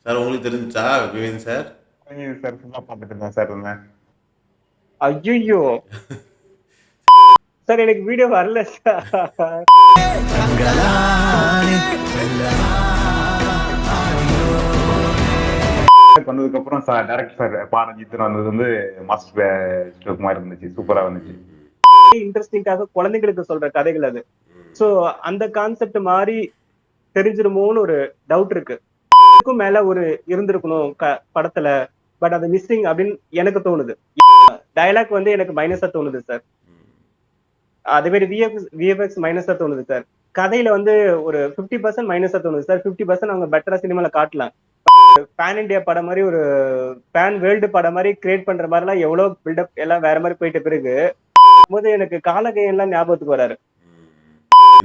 Sir உங்களுக்கு தெரிஞ்சுச்சா விவேன் sir? Sir சும்மா பார்த்துட்டு இருந்தேன் சார் இருந்தேன். ஐயோ சார் எனக்கு வீடியோ வரல சார். வந்ததுக்கு அப்புறம் சார் டைரக்ட் சார் பாரஞ்சித் வந்தது வந்து மாஸ்டர் ஸ்ட்ரோக் மாதிரி இருந்துச்சு, சூப்பரா இருந்துச்சு. இன்ட்ரெஸ்டிங்காக குழந்தைகளுக்கு சொல்ற கதைகள் அது. சோ அந்த கான்செப்ட் மாதிரி தெரிஞ்சிருமோன்னு ஒரு டவுட் இருக்கு. இதுக்கும் மேல ஒரு இருந்திருக்கணும் படத்துல, பட் அது மிஸ்ஸிங் அப்படின்னு எனக்கு தோணுது. டயலாக் வந்து எனக்கு மைனஸா தோணுது சார். அதே மாதிரி விஎஃப்எக்ஸ் மைனஸா தோணுது சார். கதையில வந்து ஒரு 50% மைனஸா தோணுது சார். 50% அவங்க பெட்டரா சினிமால காட்டலாம். பேன் இண்டியா படம் மாதிரி ஒரு பேன் வேர்ல்டு படம் மாதிரி கிரியேட் பண்ற மாதிரி எல்லாம் எவ்வளவு பில்டப் எல்லாம் வேற மாதிரி போயிட்ட பிறகு போது எனக்கு காலகையம் எல்லாம் ஞாபகத்துக்கு வராரு.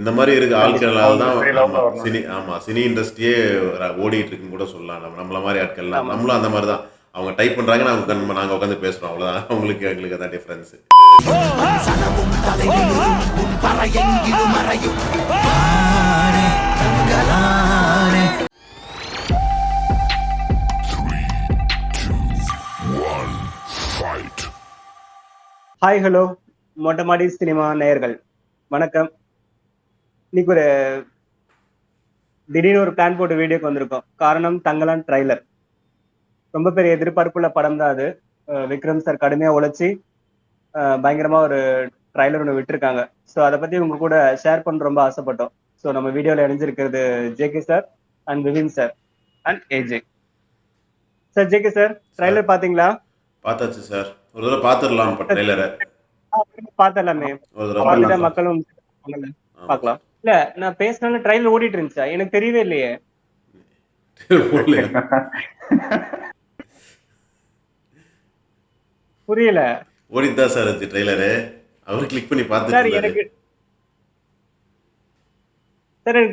இந்த மாதிரி இருக்க ஆட்களால் தான் சினி இண்டஸ்ட்ரியே ஓடிட்டு இருக்குன்னு கூட சொல்லலாம். நம்மள மாதிரி ஆட்கள்லாம் நம்மளும் அந்த மாதிரி தான். அவங்க டைப் பண்றாங்க, நாங்க உட்காந்து பேசுறோம், அவ்வளவுதான். அவங்களுக்கு எங்களுக்கு அதான் டிஃபரன்ஸ். ஹாய் ஹலோ மொட்டமாடி சினிமா நேயர்கள் வணக்கம். இன்னைக்கு ஒரு திடீர்னு ஒரு பிளான் போட்டு வீடியோக்கு வந்திருக்கோம். காரணம் தங்கலான் ட்ரைலர். ரொம்ப பெரிய எதிர்பார்ப்புள்ள படம் தான் அது. விக்ரம் சார் கடுமையா உழைச்சி பயங்கரமா ஒரு ட்ரைலர் ஒன்று விட்டுருக்காங்க. ஸோ அதை பத்தி உங்க கூட ஷேர் பண்ண ரொம்ப ஆசைப்பட்டோம். ஸோ நம்ம வீடியோல இணைஞ்சிருக்கிறது JK sir and Vivin sir and AJ sir. JK sir, trailer பாத்தீங்களா? பார்த்தாச்சு சார். ஒரு தடவை பார்த்துடலாம் ட்ரைலரை. பார்த்தலாமே, பார்த்துட்டா மக்களும் பார்க்கலாம். இல்ல நான் பேசினாலும் ட்ரைலர் ஓடிட்டு இருந்துச்சா? எனக்கு தெரியவே இல்லையே. புரியல. ஓடிட்டு தான் சார் இருந்துச்சு ட்ரைலரு. அவர் கிளிக் பண்ணி பார்த்துட்டு சார் எனக்கு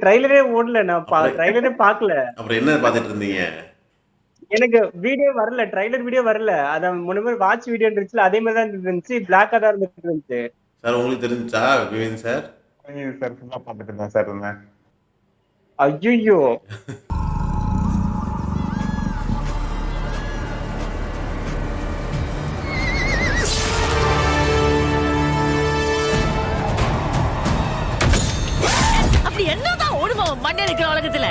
ட்ரைலரே ஓடல. நான் ட்ரைலரே பார்க்கல. அப்புறம் என்ன பார்த்துட்டு இருந்தீங்க? எனக்கு வீடியோ வரல, ட்ரைலர் வீடியோ வரல. அத முன்னமே வாட்ச் வீடியோ இருந்துச்சுல, அதே மாதிரி தான் இருந்துச்சு. பிளாக்கா தான் இருந்துச்சு. சார் உங்களுக்கு தெரிஞ்சுச்சா விவேன் சார்? சார் சும்மா பார்த்துட்டு இருந்தேன் சார் இருந்தேன். ஐயோ அப்படி என்னதான் ஓடுமா மண்ணே இருக்கிற உலகத்துல?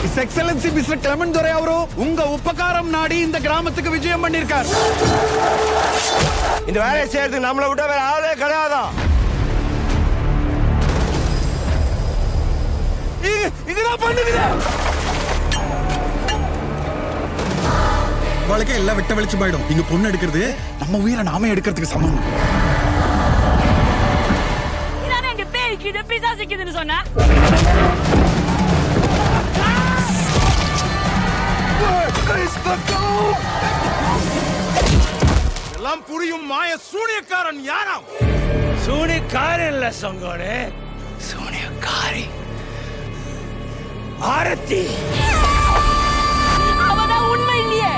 His Excellency Mr. Clement Dore அவரு உங்க உபகாரம் நாடி இந்த கிராமத்துக்கு விஜயம் பண்ணிருக்கார். இந்த வேலையை செய்யறதுக்கு நம்மளை விட்ட வேற ஆளே கிடையாதான். இதுதான் பண்ணுகிறேன். வாழ்க்கை எல்லாம் விட்ட வெளிச்சு போயிடும். இங்க பொண்ணு எடுக்கிறது நம்ம உயிரை நாமே எடுக்கிறதுக்கு சமம். இதானே எங்க பேய்க்குது பிசாசுக்குதுன்னு சொன்னா? எல்லாம் புரியும் மாய சூனியக்காரன் யாராம்? சூனியக்காரன் இல்ல சங்கோனே, சூனியக்காரி ஆரத்தி. அவதான் உண்மை இல்லையே.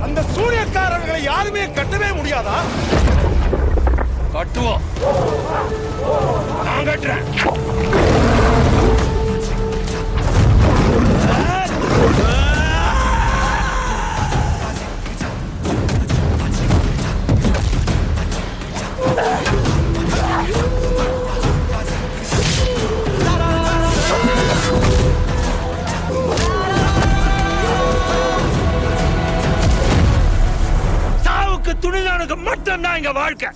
அந்த சூனியக்காரர்களை யாருமே கட்டவே முடியாதா? கட்டுவோம், நான் கட்டுறேன். சாவுக்கு துணிதானுக்கு மட்டும்தான் இங்க வாழ்க்கை.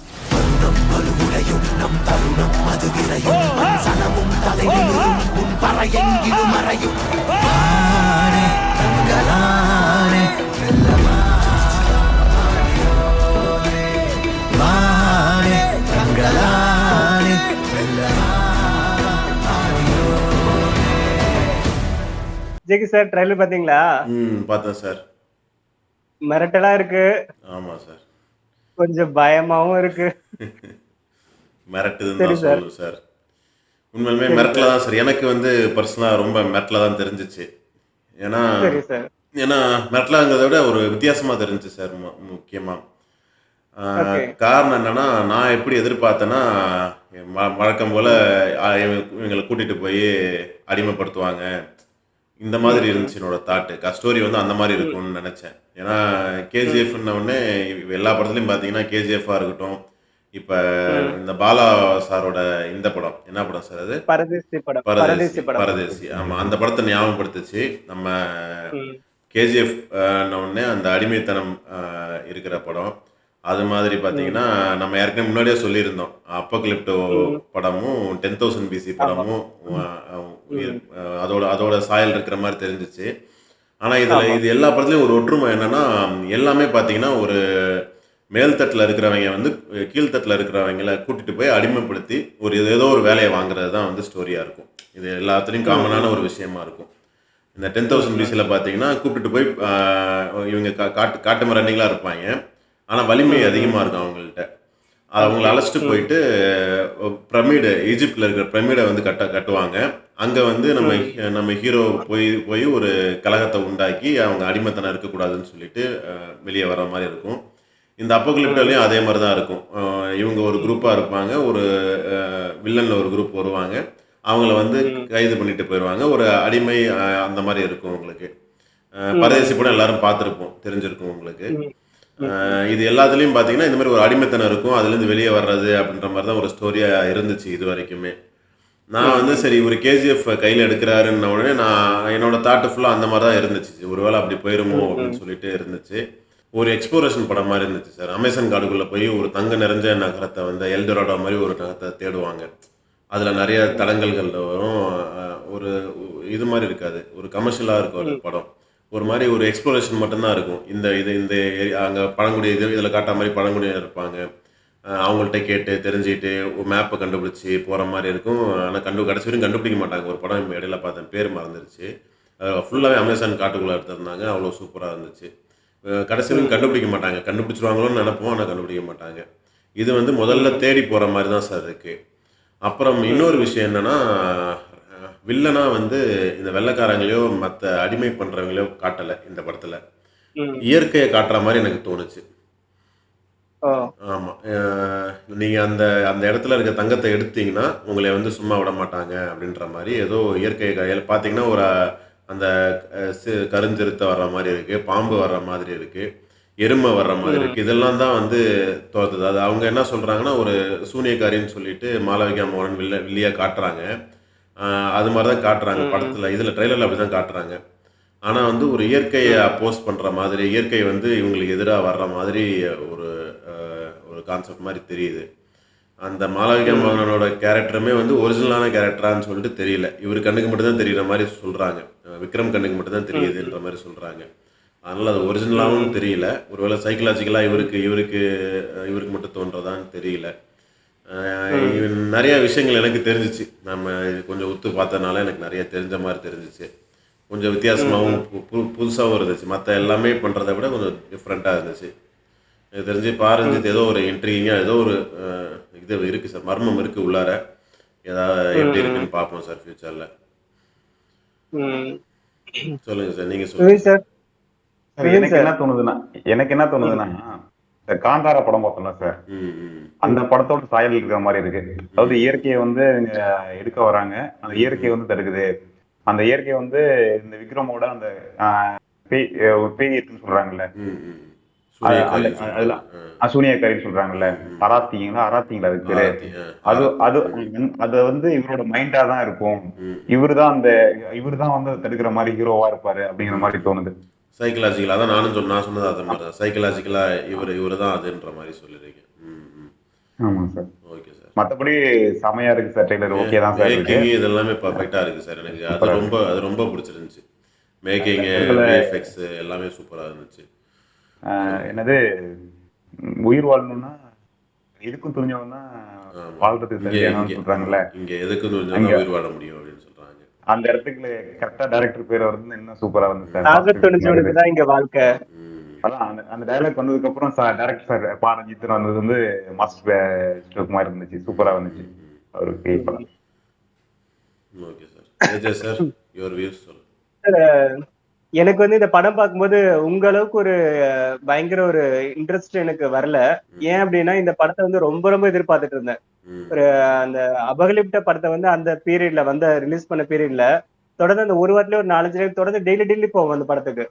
ஜேகே சார், ட்ரைலர் பாத்தீங்களா? பார்த்தேன் சார். மிரட்டலா இருக்கு. ஆமா சார். கொஞ்சம் பயமாவும் இருக்கு. மிரட்டுதுன்னு தான் சொல்லணும் சார். உண்மையிலுமே மிரட்டலா தான் சார். எனக்கு வந்து பர்சனலா ரொம்ப மிரட்டலா தான் தெரிஞ்சிச்சு. ஏன்னா மிரட்டலாங்கிறத விட ஒரு வித்தியாசமா தெரிஞ்சுச்சு சார். முக்கியமா காரணம் என்னன்னா, நான் எப்படி எதிர்பார்த்தேன்னா, வழக்கம் போல இவங்களை கூட்டிட்டு போய் அடிமைப்படுத்துவாங்க. இந்த மாதிரி இருந்துச்சு என்னோட தாட்டு. ஸ்டோரி வந்து அந்த மாதிரி இருக்கும்னு நினைச்சேன். ஏன்னா கேஜிஎஃப்ன உடனே எல்லா படத்துலையும் பார்த்தீங்கன்னா கேஜிஎஃபாக இருக்கட்டும். இப்போ இந்த பாலா சாரோட இந்த படம் என்ன படம் சார் அது? பரதேசி படம். பரதேசி. ஆமாம், அந்த படத்தை ஞாபகப்படுத்துச்சு. நம்ம கேஜிஎஃப் உடனே அந்த அடிமைத்தனம் இருக்கிற படம். அது மாதிரி பார்த்தீங்கன்னா நம்ம ஏற்கனவே முன்னாடியே சொல்லியிருந்தோம். அப்போகலிப்டோ படமும் 10,000 BC படமும் அதோட சாயல் இருக்கிற மாதிரி தெரிஞ்சிச்சு. ஆனால் இது எல்லா படத்துலையும் ஒரு ஒற்றுமை என்னன்னா, எல்லாமே பார்த்தீங்கன்னா ஒரு மேல்தட்டில் இருக்கிறவங்க வந்து கீழ்த்தட்டில் இருக்கிறவங்கள கூட்டிட்டு போய் அடிமைப்படுத்தி ஏதோ ஒரு வேலையை வாங்குறது தான் வந்து ஸ்டோரியாக இருக்கும். இது எல்லாத்துலேயும் காமனான ஒரு விஷயமா இருக்கும். இந்த 10,000 BCல பார்த்தீங்கன்னா கூப்பிட்டு போய் இவங்க காட்டு ரன்னிங்லாம் இருப்பாங்க. ஆனால் வலிமை அதிகமாக இருக்கும் அவங்கள்ட்ட. அவங்கள அழைச்சிட்டு போயிட்டு பிரமிடு, ஈஜிப்டில் இருக்கிற பிரமிடை வந்து கட்டுவாங்க. அங்கே வந்து நம்ம ஹீரோ போய் ஒரு கலகத்தை உண்டாக்கி அவங்க அடிமைத்தனம் இருக்கக்கூடாதுன்னு சொல்லிட்டு வெளியே வர மாதிரி இருக்கும். இந்த அப்போகலிப்டோலையும் அதே மாதிரி தான் இருக்கும். இவங்க ஒரு குரூப்பாக இருப்பாங்க, ஒரு வில்லனில் ஒரு குரூப் வருவாங்க, அவங்கள வந்து கைது பண்ணிட்டு போயிடுவாங்க. ஒரு அடிமை அந்த மாதிரி இருக்கும் உங்களுக்கு. பரதேசி படம் எல்லாரும் பார்த்துருப்போம், தெரிஞ்சிருக்கும் உங்களுக்கு. இது எல்லாத்துலேயும் பார்த்தீங்கன்னா இந்த மாதிரி ஒரு அடிமைத்தனம் இருக்கும், அதுலேருந்து வெளியே வர்றது அப்படின்ற மாதிரி தான் ஒரு ஸ்டோரியாக இருந்துச்சு இது வரைக்குமே. நான் வந்து சரி ஒரு கேஜிஎஃப் கையில் எடுக்கிறாருன்ன உடனே என்னோட தாட்டு ஃபுல்லாக அந்த மாதிரி தான் இருந்துச்சு. ஒருவேளை அப்படி போயிருமோ அப்படின்னு சொல்லிட்டு இருந்துச்சு. ஒரு எக்ஸ்ப்ளோரேஷன் படம் மாதிரி இருந்துச்சு சார். அமேசான் காடுக்குள்ளே போய் ஒரு தங்க நிறைஞ்ச நகரத்தை வந்து எல்டோராடோ மாதிரி ஒரு நகரத்தை தேடுவாங்க. அதில் நிறைய தடங்கல்கள் வரும். ஒரு இது மாதிரி இருக்காது, ஒரு கமர்ஷியலாக இருக்கும் ஒரு படம். ஒரு மாதிரி ஒரு எக்ஸ்ப்ளோரேஷன் மட்டும்தான் இருக்கும். இந்த ஏரியா அங்கே பழங்குடி இதில் காட்டுற மாதிரி பழங்குடியினர் இருப்பாங்க. அவங்கள்ட்ட கேட்டு தெரிஞ்சுக்கிட்டு ஒரு மேப்பை கண்டுபிடிச்சி போகிற மாதிரி இருக்கும். ஆனால் கடைசி வரைக்கும் கண்டுபிடிக்க மாட்டாங்க. ஒரு படம் இடையில பார்த்தேன், பேர் மறந்துருச்சு. ஃபுல்லாகவே அமேசான் காட்டுக்குள்ளே எடுத்திருந்தாங்க. அவ்வளோ சூப்பராக இருந்துச்சு. கடைசி வரைக்கும் கண்டுபிடிக்க மாட்டாங்க. கண்டுபிடிச்சிருவாங்களோன்னு நினைப்போம், ஆனால் கண்டுபிடிக்க மாட்டாங்க. இது வந்து முதல்ல தேடி போகிற மாதிரி தான் சார் இருக்குது. அப்புறம் இன்னொரு விஷயம் என்னென்னா, வில்லனா வந்து இந்த வெள்ளைக்காரங்களையோ மற்ற அடிமை பண்ணுறவங்களையோ காட்டலை இந்த படத்தில். இயற்கையை காட்டுற மாதிரி எனக்கு தோணுச்சு. ஆமாம், நீங்கள் அந்த இடத்துல இருக்க தங்கத்தை எடுத்தீங்கன்னா உங்களை வந்து சும்மா விட மாட்டாங்க அப்படின்ற மாதிரி ஏதோ இயற்கை கையில் பார்த்தீங்கன்னா ஒரு அந்த கருஞ்சிறுத்தை வர்ற மாதிரி இருக்குது, பாம்பு வர்ற மாதிரி இருக்குது, எருமை வர்ற மாதிரி இருக்குது. இதெல்லாம் தான் வந்து தோற்றுது. அது அவங்க என்ன சொல்கிறாங்கன்னா ஒரு சூனியக்காரின்னு சொல்லிட்டு மாளவிகா மோகன் வில்லியாக காட்டுறாங்க. அது மாதிரி தான் காட்டுறாங்க படத்தில். இதில் ட்ரெய்லரில் அப்படி தான் காட்டுறாங்க. ஆனால் வந்து ஒரு இயற்கையை அப்போஸ் பண்ணுற மாதிரி, இயற்கை வந்து இவங்களுக்கு எதிராக வர்ற மாதிரி ஒரு கான்செப்ட் மாதிரி தெரியுது. அந்த மாளவிகா மோகனோட கேரக்டருமே வந்து ஒரிஜினலான கேரக்டரான்னு சொல்லிட்டு தெரியல. இவர் கண்ணுக்கு மட்டும்தான் தெரிகிற மாதிரி சொல்கிறாங்க. விக்ரம் கண்ணுக்கு மட்டும்தான் தெரியுதுன்ற மாதிரி சொல்கிறாங்க. அதனால் அது ஒரிஜினலாகவும் தெரியல. ஒருவேளை சைக்கலாஜிக்கலாக இவருக்கு மட்டும் தோன்றதான்னு தெரியல. நிறைய விஷயங்கள் எனக்கு தெரிஞ்சிச்சு. நம்ம கொஞ்சம் உத்து பார்த்ததுனால எனக்கு நிறைய தெரிஞ்ச மாதிரி தெரிஞ்சிச்சு. கொஞ்சம் வித்தியாசமாகவும் புதுசாகவும் இருந்துச்சு. மற்ற எல்லாமே பண்ணுறதை விட கொஞ்சம் டிஃப்ரெண்ட்டாக இருந்துச்சு. எனக்கு தெரிஞ்சு பாரஞ்சித் ஏதோ ஒரு இன்ட்ரீவிங்காக ஏதோ ஒரு இது இருக்குது சார், மர்மம் இருக்குது உள்ளார. ஏதாவது எப்படி இருக்குன்னு பார்ப்போம் சார் ஃபியூச்சரில். சொல்லுங்க சார், நீங்கள் சொல்லுங்க சார். எனக்கு என்ன தோணுதுன்னா இந்த காந்தாரா படம் பார்த்தோம்ல சார், அந்த படத்தோட சாயல் இருக்கிற மாதிரி இருக்கு. அதாவது இயற்கையை வந்து எடுக்க வராங்க, அந்த இயற்கையை வந்து தடுக்குது. அந்த இயற்கையை வந்து இந்த விக்ரமோட அந்த பேய் இருக்குன்னு சொல்றாங்கல்ல, சூனியக்காரின்னு சொல்றாங்கல்ல, அராத்திங்களா அது பேரு. அது வந்து இவரோட மைண்டா தான் இருக்கும். இவருதான் வந்து தடுக்கிற மாதிரி ஹீரோவா இருப்பாரு அப்படிங்கிற மாதிரி தோணுது. சைக்கலாஜிக்கலாக தான் நான் சொன்னது அது மாதிரி தான். சைக்கலாஜிக்கலாக இவர் தான் அதுன்ற மாதிரி சொல்லிடுறீங்க. ஆமாம் சார். Okay sir. மற்றபடி செமையா இருக்கு சார், ட்ரெய்லர் ஓகே தான் சார். மேக்கிங் இது எல்லாமே பர்ஃபெக்டாக இருக்குது சார். எனக்கு அது ரொம்ப பிடிச்சிருந்துச்சு. மேக்கிங், விஎஃப்எக்ஸ் எல்லாமே சூப்பராக இருந்துச்சு. என்னது உயிர் வாழணும்னா எதுக்கும் துணிஞ்சவங்க தான் வாழ்றதுக்கு சொல்றாங்கல்ல, இங்க எதுக்கும் துணிஞ்சவங்க உயிர் வாழ முடியும் அப்படின்னு சொல்றாங்க. அந்த இடத்துக்கு கரெக்டா டைரக்டர் பேர் வந்து இன்னும் சூப்பரா வந்து சார் இங்க வாழ்க்கை. அதான் அந்த டைலாக் வந்ததுக்கு அப்புறம் டைரக்டர் சார் பாரஞ்சித் வந்தது வந்து மாஸ்டர் ஸ்ட்ரோக் மாதிரி இருந்துச்சு, சூப்பரா இருந்துச்சு அவருக்கு. Okay sir. Sir your views சொல்லுங்க. எனக்கு வந்து இந்த படம் பார்க்கும்போது உங்க அளவுக்கு ஒரு பயங்கர ஒரு இன்ட்ரெஸ்ட் எனக்கு வரல. ஏன் அப்படின்னா இந்த படத்தை வந்து ரொம்ப எதிர்பார்த்துட்டு இருந்தேன். ஒரு அந்த அபகலிப்ட படத்தை வந்து அந்த பீரியட்ல வந்து ரிலீஸ் பண்ண பீரியட்ல தொடர்ந்து அந்த ஒரு வாரத்திலே ஒரு 4-5 நாள் தொடர்ந்து டெய்லி போவோம் அந்த படத்துக்கு.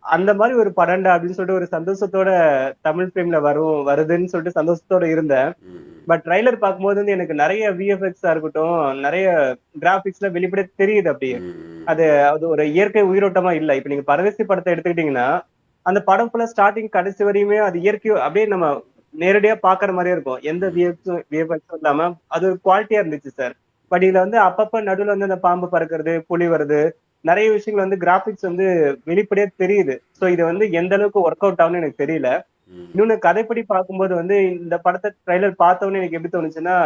அந்த மாதிரி ஒரு படம்டா அப்படின்னு சொல்லிட்டு ஒரு சந்தோஷத்தோட தமிழ் ஃபிலிம்ல வருதுன்னு சொல்லிட்டு சந்தோஷத்தோட இருந்தேன். பட் ட்ரைலர் பார்க்கும்போது வந்து எனக்கு நிறைய விஎஃப்எக்ஸா இருக்கட்டும், நிறைய கிராபிக்ஸ்ல வெளிப்படையா தெரியுது அப்படியே. அது அது ஒரு இயற்கை உயிரோட்டமா இல்ல. இப்ப நீங்க பரதேசி படத்தை எடுத்துக்கிட்டீங்கன்னா, அந்த படம் ஃபுல்லா ஸ்டார்டிங் கடைசி வரையுமே அது இயற்கை அப்படியே நம்ம நேரடியா பாக்குற மாதிரியே இருக்கும். எந்த விஎஃப்எக்ஸும் இல்லாம அது ஒரு குவாலிட்டியா இருந்துச்சு சார். பட் இதுல வந்து அப்பப்ப நடுவுல வந்து அந்த பாம்பு பறக்கிறது, புலி வருது, நிறைய விஷயங்கள் வந்து கிராபிக்ஸ் வந்து வெளிப்படையா தெரியுது. சோ இது வந்து எந்த அளவுக்கு ஒர்க் அவுட் ஆகும்னு எனக்கு தெரியல. இன்னொன்னு கதைப்படி பார்க்கும்போது வந்து இந்த படத்தை ட்ரைலர் பார்த்தோன்னே எனக்கு எப்படி தோணுச்சுன்னா,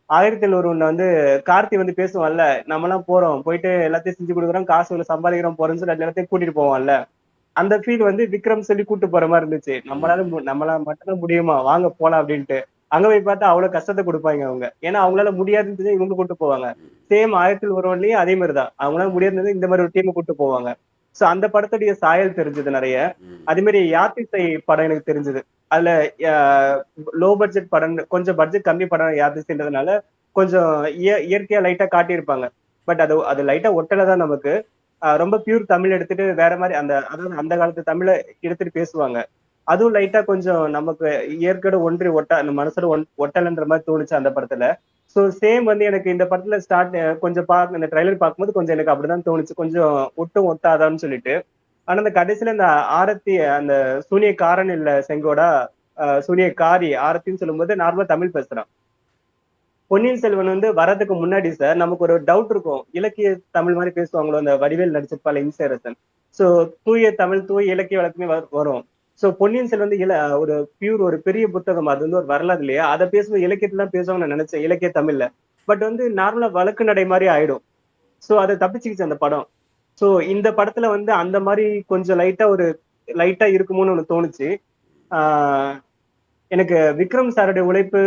1001 வந்து கார்த்தி வந்து பேசுவான்ல, நம்மலாம் போறோம், போயிட்டு எல்லாத்தையும் செஞ்சு கொடுக்குறோம், காசு இவ்வளவு சம்பாதிக்கிறோம் போறோம்னு சொல்லி எல்லாத்தையும் கூட்டிட்டு போவான்ல. அந்த ஃபீல் வந்து விக்ரம் சொல்லி கூட்டு போற மாதிரி இருந்துச்சு. நம்மளால மட்டும்தான் முடியுமா, வாங்க போலாம் அப்படின்ட்டு. அங்க போய் பார்த்தா அவ்வளவு கஷ்டத்தை கொடுப்பாங்க அவங்க. ஏன்னா அவங்களால முடியாதுன்னு தெரிஞ்சா இவங்க கூட்டு போவாங்க. சேம் 1001லயும் அதே மாதிரிதான். அவங்களால முடியாதுன்னு இந்த மாதிரி ஒரு டீம் கூட்டு போவாங்க. சோ அந்த படத்துடைய சாயல் தெரிஞ்சது நிறைய. அதே மாதிரி யாத்திசை படம் எனக்கு தெரிஞ்சது. அதுல லோ பட்ஜெட் படம், கொஞ்சம் பட்ஜெட் கம்மி படம் யாத்திசைன்றதுனால கொஞ்சம் இயற்கையா லைட்டா காட்டியிருப்பாங்க. பட் அது அது லைட்டா ஒட்டலைதான் நமக்கு. ரொம்ப பியூர் தமிழ் எடுத்துட்டு வேற மாதிரி அதாவது அந்த காலத்து தமிழை எடுத்துட்டு பேசுவாங்க. அதுவும் லைட்டா கொஞ்சம் நமக்கு இயற்கையோட ஒன்றி அந்த மனசுல ஒட்டலன்ற மாதிரி தோணுச்சு அந்த படத்துல. சோ சேம் வந்து எனக்கு இந்த படத்துல கொஞ்சம் இந்த ட்ரைலர் பார்க்கும்போது கொஞ்சம் எனக்கு அப்படிதான் தோணுச்சு. கொஞ்சம் ஒட்டும் ஒட்டாதான்னு சொல்லிட்டு. ஆனா அந்த கடைசியில இந்த ஆரத்தி, அந்த சூனியக்காரன் இல்ல செங்கோடா, சூனியக்காரி ஆரத்தின்னு சொல்லும்போது நார்மலா தமிழ் பேசுறான். பொன்னியின் செல்வன் வந்து வரதுக்கு முன்னாடி சார் நமக்கு ஒரு டவுட் இருக்கும். இலக்கிய தமிழ் மாதிரி பேசுவாங்களோ, அந்த வடிவேல் நடிச்சிருப்பால இம்சேரசன். சோ தூய தமிழ், தூய இலக்கிய வழக்குமே வரும். சோ பொன்னியின் செல்வன் வந்து ஒரு பியூர் ஒரு பெரிய புத்தகம், அது வந்து ஒரு வரலாறு இல்லையா, அதை பேசும்போது இலக்கியத்துல தான் பேசுவாங்க நான் நினைச்சேன், இலக்கிய தமிழ்ல. பட் வந்து நார்மலா வழக்கு நடை மாதிரி ஆயிடும். சோ அதை தப்பிச்சுக்கிச்சு அந்த படம். சோ இந்த படத்துல வந்து அந்த மாதிரி கொஞ்சம் லைட்டா இருக்குமோன்னு ஒண்ணு தோணுச்சு. ஆஹ் எனக்கு விக்ரம் சாருடைய உழைப்பு,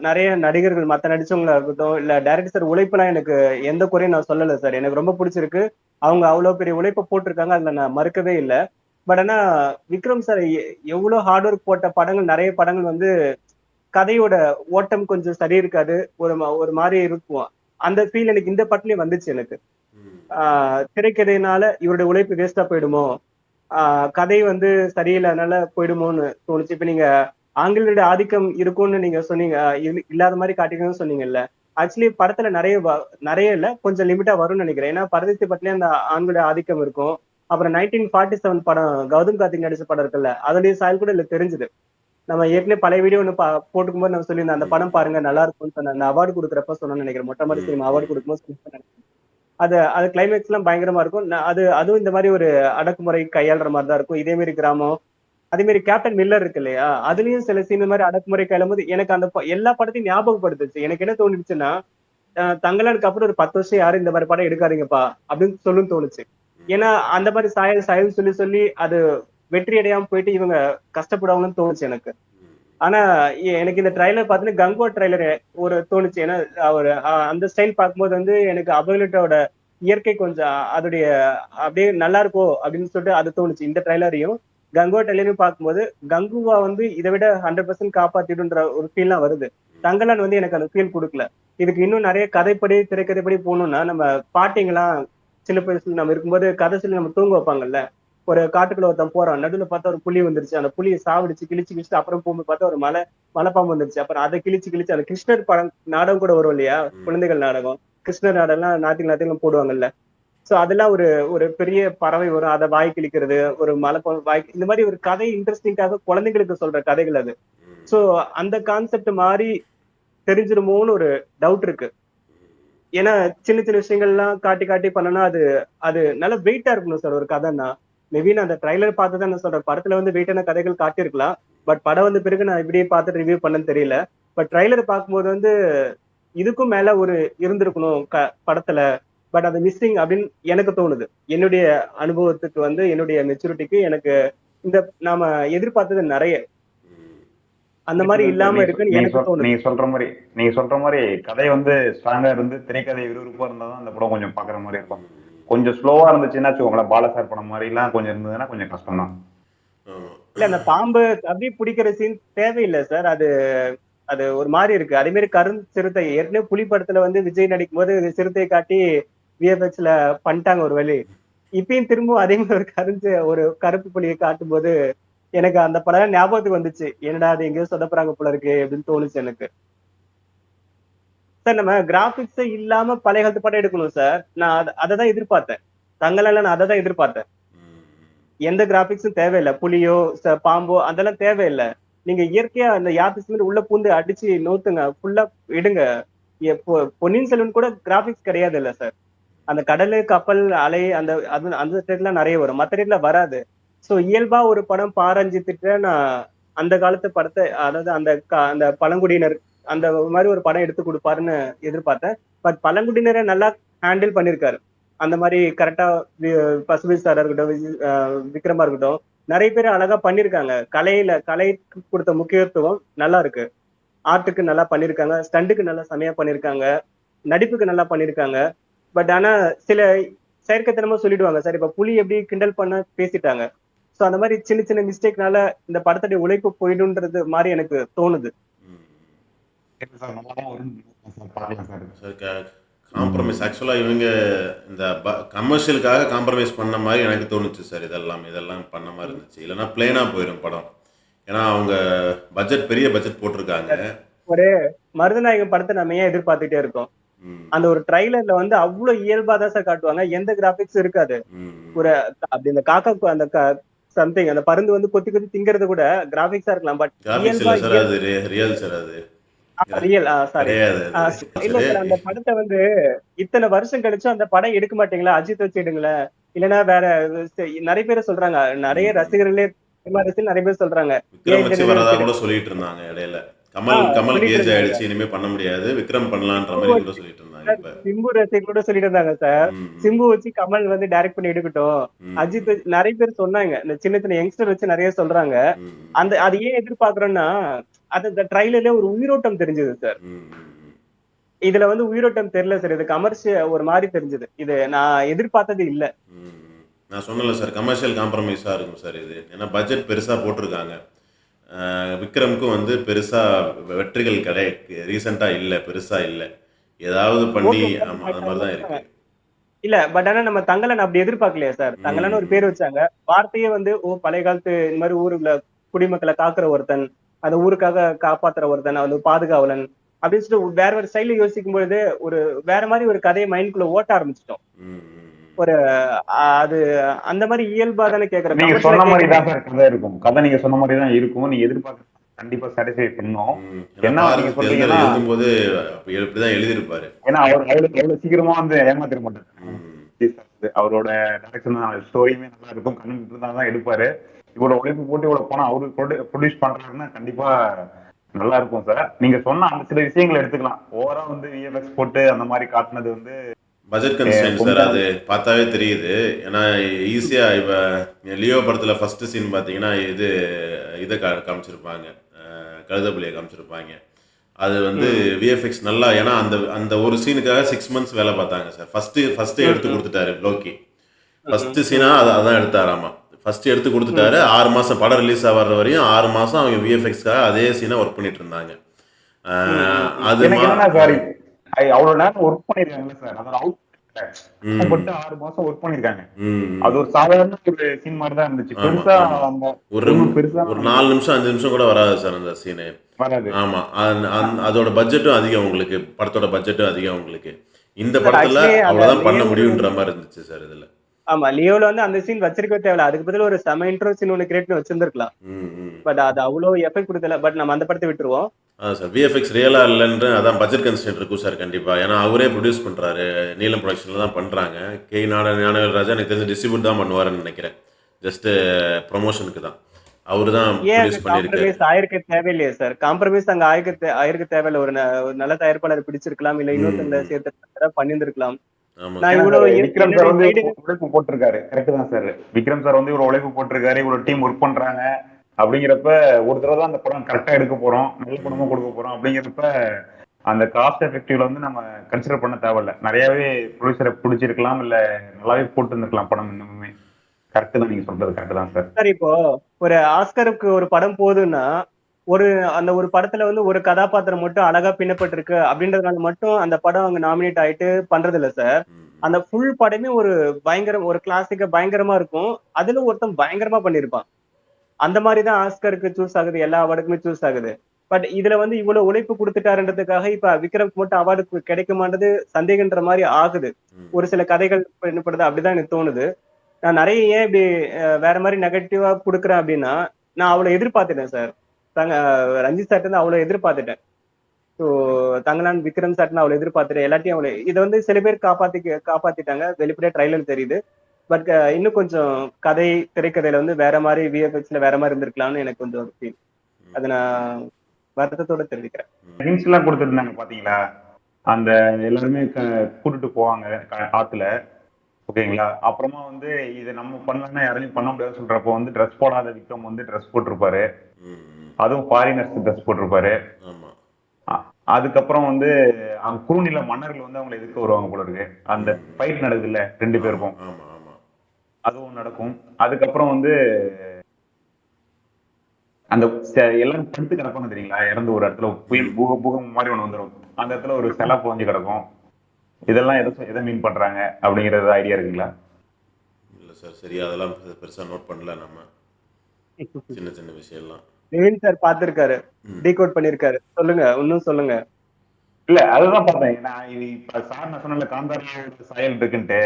நிறைய நடிகர்கள் மத்த நடிச்சவங்களா இருக்கட்டும், இல்ல டைரக்டர் சார் உழைப்புலாம் எனக்கு எந்த குறையும் நான் சொல்லல சார். எனக்கு ரொம்ப பிடிச்சிருக்கு. அவங்க அவ்வளவு பெரிய உழைப்பை போட்டிருக்காங்க, அதுல நான் மறுக்கவே இல்லை. பட் ஆனா விக்ரம் சார் எவ்வளவு ஹார்ட் ஒர்க் போட்ட படங்கள், நிறைய படங்கள் வந்து கதையோட ஓட்டம் கொஞ்சம் சரி இருக்காது, ஒரு மாதிரி இருக்கும். அந்த ஃபீல் எனக்கு இந்த படத்துலயும் வந்துச்சு எனக்கு. திரைக்கதையினால இவருடைய உழைப்பு வேஸ்டா போயிடுமோ, கதை வந்து சரியில்லாதனால போயிடுமோன்னு தோணுச்சு. இப்ப நீங்க ஆங்கிலேயருடைய ஆதிக்கம் இருக்கும்னு நீங்க சொன்னீங்க, இல்லாத மாதிரி காட்டிக்கணும்னு சொன்னீங்கல்ல. ஆக்சுவலி படத்துல நிறைய இல்ல, கொஞ்சம் லிமிட்டா வரும்னு நினைக்கிறேன். ஏன்னா பரதேசி படத்துலயே அந்த ஆண்களுடைய ஆதிக்கம் இருக்கும். அப்புறம் 1947 படம் கௌதம் கார்த்திக் நடிச்ச படம் இருக்குல்ல, அதோடைய சாயல் கூட இல்ல தெரிஞ்சுது. நம்ம ஏற்கனவே பழைய வீடியோ ஒண்ணு போட்டுக்கும்போது நம்ம சொல்லியிருந்தோம், அந்த படம் பாருங்க நல்லா இருக்கும்னு சொன்ன, அந்த அவார்டு கொடுக்குறப்ப சொன்னோம்னு நினைக்கிறேன், மொட்டை மாடி சினிமா அவார்டு கொடுக்கும்போது அது அது கிளைமேக்ஸ் எல்லாம் பயங்கரமா இருக்கும். அதுவும் இந்த மாதிரி ஒரு அடக்குமுறை கையாளுற மாதிரி தான் இருக்கும். இதே மாதிரி கிராமம், அதே மாதிரி கேப்டன் மில்லர் இருக்கு இல்லையா, அதுலயும் சில சீன் மாதிரி அடக்குமுறை கையாளும் போது எனக்கு அந்த எல்லா படத்தையும் ஞாபகப்படுத்துச்சு. எனக்கு என்ன தோணுச்சுன்னா, தங்கலானுக்கு அப்புறம் ஒரு 10 வருஷம் யாரும் இந்த மாதிரி படம் எடுக்காதீங்கப்பா அப்படின்னு சொல்லுன்னு தோணுச்சு. ஏன்னா அந்த மாதிரி சாயல் சொல்லி சொல்லி அது வெற்றி அடையாம போயிட்டு இவங்க கஷ்டப்படுவாங்கன்னு தோணுச்சு எனக்கு. ஆனா எனக்கு இந்த ட்ரைலர் பார்த்தீங்கன்னா கங்கோ ட்ரைலர் ஒரு தோணுச்சு. ஏன்னா அவர் அந்த ஸ்டைல் பார்க்கும்போது வந்து எனக்கு அபோலிட்டோட இயற்கை கொஞ்சம் அதோடைய அப்படியே நல்லா இருக்கும் அப்படின்னு சொல்லிட்டு அது தோணுச்சு. இந்த ட்ரைலரையும் கங்கோ ட்ரைலரையும் பார்க்கும்போது கங்குவா வந்து இதை விட 100% காப்பாத்திடுன்ற ஒரு ஃபீல்லாம் வருது. தங்கலான் வந்து எனக்கு அந்த ஃபீல் கொடுக்கல. இதுக்கு இன்னும் நிறைய கதைப்படி திரைக்கதைப்படி போகணும்னா, நம்ம பாட்டிங்கெல்லாம் சின்ன வயசுல நம்ம இருக்கும்போது கதை சொல்லி நம்ம தூங்க வைப்பாங்கல்ல. ஒரு காட்டுக்குள்ள ஒருத்தன் போறான், நடுவுல பார்த்தா ஒரு புலி வந்துருச்சு, அந்த புலியை சாவடிச்சு கிழிச்சு அப்புறம் போகும்போது பார்த்தா ஒரு மலைப்பாம்பு வந்துருச்சு, அப்புறம் அதை கிழிச்சு அந்த கிருஷ்ணர் படம் நாடகம் கூட வரும் இல்லையா, குழந்தைகள் நாடகம், கிருஷ்ணர் நாடகம்லாம் நாட்டுக்கு போடுவாங்கல்ல. சோ அதெல்லாம் ஒரு ஒரு பெரிய பறவை வரும், அதை வாய் கிழிக்கிறது, ஒரு மலைப்பாம்பு வாய், இந்த மாதிரி ஒரு கதை இன்ட்ரெஸ்டிங்காக குழந்தைகளுக்கு சொல்ற கதைகள் அது. சோ அந்த கான்செப்ட் மாதிரி தெரிஞ்சிருமோன்னு ஒரு டவுட் இருக்கு. ஏன்னா சின்ன சின்ன விஷயங்கள்லாம் காட்டி காட்டி பண்ணனா அது அது நல்ல வெயிட்டா இருக்கணும் சார் ஒரு கதைன்னா. மேபி நான் அந்த ட்ரைலர் பார்த்து தான் நான் சொல்றேன், படத்துல வந்து வெயிட்டான கதைகள் காட்டியிருக்கலாம். பட் படம் வந்த பிறகு நான் இப்படியே பார்த்துட்டு ரிவ்யூ பண்ணேன்னு தெரியல. பட் ட்ரைலர் பார்க்கும்போது வந்து இதுக்கும் மேல ஒரு இருந்திருக்கணும் படத்துல. பட் அது மிஸ்ஸிங் அப்படின்னு எனக்கு தோணுது. என்னுடைய அனுபவத்துக்கு வந்து, என்னுடைய மெச்சூரிட்டிக்கு எனக்கு இந்த நாம எதிர்பார்த்தது நிறைய அந்த மாதிரி இல்லாம இருக்குன்னு எனக்கு தோணுது. நீங்க சொல்ற மாதிரி கதை வந்து ஸ்ட்ராங்கா இருந்து திரைக்கதை விறுவிறுப்பா இருந்தாதான் அந்த படம் கொஞ்சம் பாக்குற மாதிரி இருக்கும். கொஞ்சம் ஸ்லோவா இருந்துச்சுன்னா வச்சுக்கோங்களேன், பாலசார் படம் மாதிரி எல்லாம் கொஞ்சம் இருந்ததுன்னா கொஞ்சம் கஷ்டம் தான். இல்ல அந்த பாம்பு அப்படியே பிடிக்கிற சீன் தேவையில்லை சார். அது அது ஒரு மாதிரி இருக்கு. அதே மாதிரி சிறுத்தை ஏற்கனவே புலி படத்துல வந்து விஜய் நடிக்கும் போது சிறுத்தை காட்டி விஎஃப்எக்ஸ்ல பண்ணிட்டாங்க ஒரு வழி. இப்பயும் திரும்பவும் அதே மாதிரி ஒரு கருப்பு புலியை காட்டும் போது எனக்கு அந்த படம் ஞாபகத்துக்கு வந்துச்சு. என்னடா அது எங்கேயோ சொதப்புறாங்க போல இருக்கு அப்படின்னு தோணுச்சு எனக்கு. சார் நம்ம கிராபிக்ஸ் இல்லாம பழைய காலத்து படம் எடுக்கணும் சார். நான் அதை தான் எதிர்பார்த்தேன். தங்களால நான் அதை தான் எதிர்பார்த்தேன். எந்த கிராபிக்ஸும் தேவையில்லை. புலியோ பாம்போ அதெல்லாம் தேவையில்லை. நீங்க இயற்கையா அந்த யாத்திரை உள்ள பூந்து அடிச்சு நோத்துங்க, ஃபுல்லா இடுங்க. பொன்னியின் செல்வன் கூட கிராபிக்ஸ் கிடையாது இல்ல சார். அந்த கடலு கப்பல் அலை அந்த அந்த இடத்துல நிறைய வரும், மற்ற இடத்துல வராது. சோ இயல்பா ஒரு படம் பாரஞ்சித்துட்டு நான் அந்த காலத்து படத்தை, அதாவது அந்த பழங்குடியினர் அந்த மாதிரி ஒரு படம் எடுத்து கொடுப்பாருன்னு எதிர்பார்த்தேன். பட் பழங்குடியினரை நல்லா ஹேண்டில் பண்ணிருக்காரு. அந்த மாதிரி கரெக்டா பசுபதி சாரா இருக்கட்டும், விக்ரமா இருக்கட்டும், நிறைய பேர் அழகா பண்ணிருக்காங்க. கலைக்கு கொடுத்த முக்கியத்துவம் நல்லா இருக்கு. ஆர்ட்டுக்கு நல்லா பண்ணிருக்காங்க, ஸ்டண்டுக்கு நல்லா செமையா பண்ணிருக்காங்க, நடிப்புக்கு நல்லா பண்ணிருக்காங்க. பட் ஆனா சில செயற்கைத்தனமா சொல்லிடுவாங்க சார். இப்ப புலி எப்படி கிண்டல் பண்ண பேசிட்டாங்க. சோ அந்த மாதிரி சின்ன சின்ன மிஸ்டேக்னால இந்த படத்துடைய உழைப்பு போயிடுன்றது மாதிரி எனக்கு தோணுது. காம்ப்ரமைஸ் ஆக்சுவலாக இவங்க இந்த கமர்ஷியலுக்காக காம்ப்ரமைஸ் பண்ண மாதிரி எனக்கு தோணுச்சு சார். இதெல்லாம் பண்ண மாதிரி இருந்துச்சு. இல்லைன்னா பிளேனாக போயிடும் படம். ஏன்னா அவங்க பெரிய பட்ஜெட் போட்டிருக்காங்க. ஒரு மருதநாயகம் படத்தை நம்ம ஏன் எதிர்பார்த்துட்டே இருக்கோம்? அந்த ஒரு ட்ரைலர்ல வந்து அவ்வளவு இயல்பா தான் சார் காட்டுவாங்க. எந்த கிராபிக்ஸ் இருக்காது. ஒரு அப்படி இந்த காக்கா அந்த சம்திங் அந்த பருந்து வந்து கொத்தி கொத்தி திங்கிறது கூட கிராபிக்ஸா இருக்கலாம். பட் ரியல் சாரி இல்ல சார். அந்த படத்தை வந்து இத்தனை வருஷம் கழிச்சு அந்த படம் எடுக்க மாட்டீங்களா? அஜித் வச்சு எடுங்களேன். இல்லைன்னா வேற நிறைய பேர் சொல்றாங்க, நிறைய ரசிகர்களே நிறைய பேர் சொல்றாங்க சொல்லிட்டு இருந்தாங்க இடையில. கமல் ஏஜ் ஆயிடுச்சு, இனிமே பண்ண முடியாது, விக்ரம் பண்ணலான்ற மாதிரி கூட சொல்லிட்டு இருந்தாங்க. சிம்பு ரசிகர் கூட சொல்லிட்டு இருந்தாங்க சார். சிம்பு வச்சு கமல் வந்து டைரக்ட் பண்ணி எடுக்கட்டும். அஜித் நிறைய பேர் சொன்னாங்க. இந்த சின்ன சின்ன யங்ஸ்டர் வச்சு நிறைய சொல்றாங்க. அது ஏன் எதிர்பார்க்கறோம்னா, அந்த ட்ரைலர்ல ஒரு உயிரோட்டம் தெரிஞ்சது சார். இதுல வந்து உயிரோட்டம் தெரியல சார். இது கமர்ஷியல் ஒரு மாதிரி தெரிஞ்சது. இது நான் எதிர்பார்த்தது இல்ல. நான் சொன்னல சார், கமர்ஷியல் காம்ப்ரமைஸா இருக்கும் சார் இது. ஏன்னா பட்ஜெட் பெருசா போட்டிருக்காங்க. விக்ரமுக்கும் வந்து பெருசா வெற்றிகள் ரீசெண்டா இல்ல, பெருசா இல்ல. ஏதாவது பண்ணி அந்த மாதிரி தான் இருக்கு. இல்ல பட் ஆனா நம்ம தங்கலன் அப்படி எதிர்பார்க்கலையா சார்? தங்கலன் ஒரு பேர் வச்சாங்க. வார்த்தையே வந்து பழைய காலத்து இந்த மாதிரி ஊருக்குள்ள குடிமக்களை காக்குற ஒருத்தன், அந்த ஊருக்காக காப்பாத்துற ஒருத்தன், அது பாதுகாவலன் அப்படின்னு சொல்லிட்டு வேற ஒரு ஸ்டைல யோசிக்கும் பொழுது ஒரு வேற மாதிரி ஒரு கதையை மைண்ட்குள்ள ஓட்ட ஆரம்பிச்சிட்டோம். ஒரு அது அந்த மாதிரி இயல்பா தானே கேக்குறேன். நீங்க சொன்ன மாதிரி தான் சார் கதை இருக்கும். கதை நீங்க சொன்ன மாதிரி தான் இருக்கும். நீங்க எதிர்பார்க்க கண்டிப்பா சாட்டிஸ்ஃபை பண்ணும். என்ன நீங்க சொல்றீங்கன்னா எழுதும்போது இப்படிதான் எழுதிருப்பாரு. ஏன்னா அவர் அவ்வளவு சீக்கிரமா வந்து ஏமாத்திர மாட்டாரு. அவரோட டைரக்ஷன் ஸ்டோரியுமே நல்லா இருக்கும். கண்ணுட்டு இருந்தா தான் எடுப்பாரு. இவ்வளவு உழைப்பு போட்டு இவ்வளவு போனா அவரு ப்ரொடியூஸ் பண்றாருன்னா கண்டிப்பா நல்லா இருக்கும் சார். நீங்க சொன்ன அந்த சில விஷயங்களை எடுத்துக்கலாம். ஓவரா வந்து விஎஃப்எக்ஸ் போட்டு அந்த மாதிரி காட்டினது வந்து பட்ஜெட் கன்ஸ்ட்ரெயின்ட் சார். அது பார்த்தாவே தெரியுது. ஏன்னா ஈஸியா இப்ப லியோ படத்துல ஃபர்ஸ்ட் சீன் பாத்தீங்கன்னா இதை காமிச்சிருப்பாங்க, கழுதப்புலியை காமிச்சிருப்பாங்க. அது வந்து விஎஃப்எக்ஸ் நல்லா, ஏன்னா அந்த ஒரு சீனுக்காக 6 months வேலை பார்த்தாங்க சார். ஃபர்ஸ்ட் எடுத்து கொடுத்துட்டாரு லோக்கி. ஃபர்ஸ்ட் சீனா அதான் எடுத்தாராமா. ஃபர்ஸ்ட் எடுத்து கொடுத்துட்டாரு. 6 மாசம் படம் ரிலீஸ் ஆகிற வரையும் 6 மாசம் அவங்க விஎஃப்எக்ஸ்க்காக அதே சீனை ஒர்க் பண்ணிட்டு இருந்தாங்க. அது அவ்வளவு நேரம் ஒர்க் பண்ணிருக்காங்க சார். அதோட அவுட் 6 மாசம் ஒர்க் பண்ணிருக்காங்க. அது ஒரு சாதாரண ஒரு சீன் மாதிரி தான் இருந்துச்சு. பெருசா ஒரு 4 நிமிஷம் 5 நிமிஷம் கூட வராது சார் அந்த சீனு. ஆமா, அதோட பட்ஜெட்டும் அதிகம் உங்களுக்கு, படத்தோட பட்ஜெட்டும் அதிகம் உங்களுக்கு. இந்த படத்துல அவ்வளவுதான் பண்ண முடியும்ன்ற மாதிரி இருந்துச்சு சார் இதுல. ஆமா, லியோல வந்து அந்த சீன் வச்சிருக்க தேவையில்ல. அதுக்கு பதில் ஒரு செம இன்ட்ரோ சீன் ஒன்று கிரியேட் பண்ணி வச்சிருந்திருக்கலாம். பட் அது அவ்வளவு எஃபெக்ட் கொடுக்கல. பட் நம்ம அந்த படத்தை விட்டுருவோம். சார் விஎஃப்எக்ஸ் ரியலா இல்லைன்ற அதான் பட்ஜெட் கன்ஸ்ட்ரெயின்ட் இருக்கும் சார் கண்டிப்பா. ஏன்னா அவரே ப்ரொடியூஸ் பண்றாரு, நீலம் ப்ரொடக்ஷன்ல தான் பண்றாங்க. ஞானவேல் எனக்கு தெரிஞ்சு டிஸ்ட்ரிபியூட் தான் பண்ணுவாருன்னு நினைக்கிறேன். ஜஸ்ட் ப்ரொமோஷனுக்கு தான் அவரு தான் ப்ரொடியூஸ் பண்ணிருக்காரு. ஆயிருக்க தேவையில்லையே சார். காம்ப்ரமைஸ் அங்க ஆயிருக்க தேவையில்லை. ஒரு நல்ல தயாரிப்பாளர் பிடிச்சிருக்கலாம், இல்ல இன்னொருத்தங்களை சேர்த்து பண்ணியிருந்திருக்கலாம். விக்ரம் சார் வந்து உழைப்பு போட்டிருக்காரு. கரெக்ட் தான் சார். விக்ரம் சார் வந்து இவ்வளவு உழைப்பு போட்டிருக்காரு, இவ்வளவு டீம் ஒர்க் பண்றாங்க அப்படிங்கிறப்ப ஒரு தடவை தான் அந்த படம் கரெக்டா எடுக்க போறோம், நல்ல படமா கொடுக்க போறோம். அப்படிங்கிறப்ப அந்த காஸ்ட் எஃபெக்டிவ்ல வந்து நம்ம கன்சிடர் பண்ண தேவையில்ல. நிறையவே ப்ரொடியூசரை பிடிச்சிருக்கலாம், இல்ல நல்லாவே போட்டு இருந்திருக்கலாம் படம். இன்னுமே கரெக்ட் தான், நீங்க சொல்றது கரெக்ட் தான் சார். சார் இப்போ ஒரு ஆஸ்கருக்கு ஒரு படம் போகுதுன்னா ஒரு அந்த ஒரு படத்துல வந்து ஒரு கதாபாத்திரம் மட்டும் அழகா பின்னப்பட்டிருக்கு அப்படின்றதுனால மட்டும் அந்த படம் அங்க நாமினேட் ஆயிட்டு பண்றது இல்ல சார். அந்த ஃபுல் படமே ஒரு பயங்கரம், ஒரு கிளாசிக்கா பயங்கரமா இருக்கும். அதுல ஒருத்தன் பயங்கரமா பண்ணியிருப்பான். அந்த மாதிரிதான் ஆஸ்கருக்கு சூஸ் ஆகுது, எல்லா அவார்டுக்குமே சூஸ் ஆகுது. பட் இதுல வந்து இவ்வளவு உழைப்பு கொடுத்துட்டாருன்றதுக்காக இப்ப விக்ரம் மட்டும் அவார்டு கிடைக்குமான்றது சந்தேகன்ற மாதிரி ஆகுது. ஒரு சில கதைகள் என்னப்படுது அப்படிதான் எனக்கு தோணுது. நான் நிறைய ஏன் இப்படி வேற மாதிரி நெகட்டிவா கொடுக்குறேன் அப்படின்னா, நான் அவ்வளவு எதிர்பார்த்துட்டேன் சார். ரஞ்சித் சார்ட்ட இருந்து அவ்வளவு எதிர்பார்த்துட்டேன். ஸோ தங்கலான் விக்ரம் சார்ட்னு அவ்வளவு எதிர்பார்த்துட்டேன். எல்லாத்தையும் அவ்வளவு இதை வந்து சில பேர் காப்பாத்திட்டாங்க, வெளிப்படையா ட்ரைலர் தெரியுது. பட் இன்னும் கொஞ்சம் கதை, திரைக்கதையில வந்து வேற மாதிரி விஎஃப்எக்ஸ்ல வேற மாதிரி இருந்திருக்கலாம்னு எனக்கு கொஞ்சம் ஒரு ஃபீல். அதை நான் வருத்தத்தோட தெரிவிக்கிறேன். ஹிண்ட்ஸ் எல்லாம் கொடுத்துருந்தாங்க பாத்தீங்களா? அந்த எல்லாருமே கூட்டிட்டு போவாங்க ஆத்துல. ஓகேங்களா? அப்புறமா வந்து இதை நம்ம பண்ணலன்னா யாரையும் பண்ண முடியாதுன்னு சொல்றப்போ வந்து ட்ரெஸ் போடாத விக்ரம் வந்து ட்ரெஸ் போட்டிருப்பாரு. அதுவும் ஃபாரினர்ஸ் ட்ரெஸ் போட்டிருப்பாரு. அதுக்கப்புறம் வந்து அவங்க குறுநில மன்னர்கள் வந்து அவங்களை எதிர்க்க வருவாங்க போல இருக்கு. அந்த ஃபைட் நடக்குதுல்ல 2 பேருக்கும், அதுவும் நடக்கும். அதுக்கப்புறம் வந்து அந்த எல்லாரும் படுத்து கிடப்பாங்க தெரியுங்களா? இறந்து ஒரு இடத்துல புயல் பூகம் மாதிரி ஒண்ணு வந்துடும். அந்த இடத்துல ஒரு சிலை புகஞ்சு கிடக்கும். இதெல்லாம் எதை மீன் பண்றாங்க அப்படிங்கறது ஐடியா இருக்குங்களா? இல்ல சார், சரியா அதெல்லாம் பெருசா நோட் பண்ணல நம்ம. சின்ன சின்ன விஷயம்லாம் நிவின் சார் பார்த்திருக்காரு, டீகோட் பண்ணிருக்காரு. சொல்லுங்க, இன்னும் சொல்லுங்க. இல்ல அதுதான் பார்த்தேன். நான் இப்ப சார் நான் சொன்ன காந்தாரோட சாயல் இருக்குன்ட்டு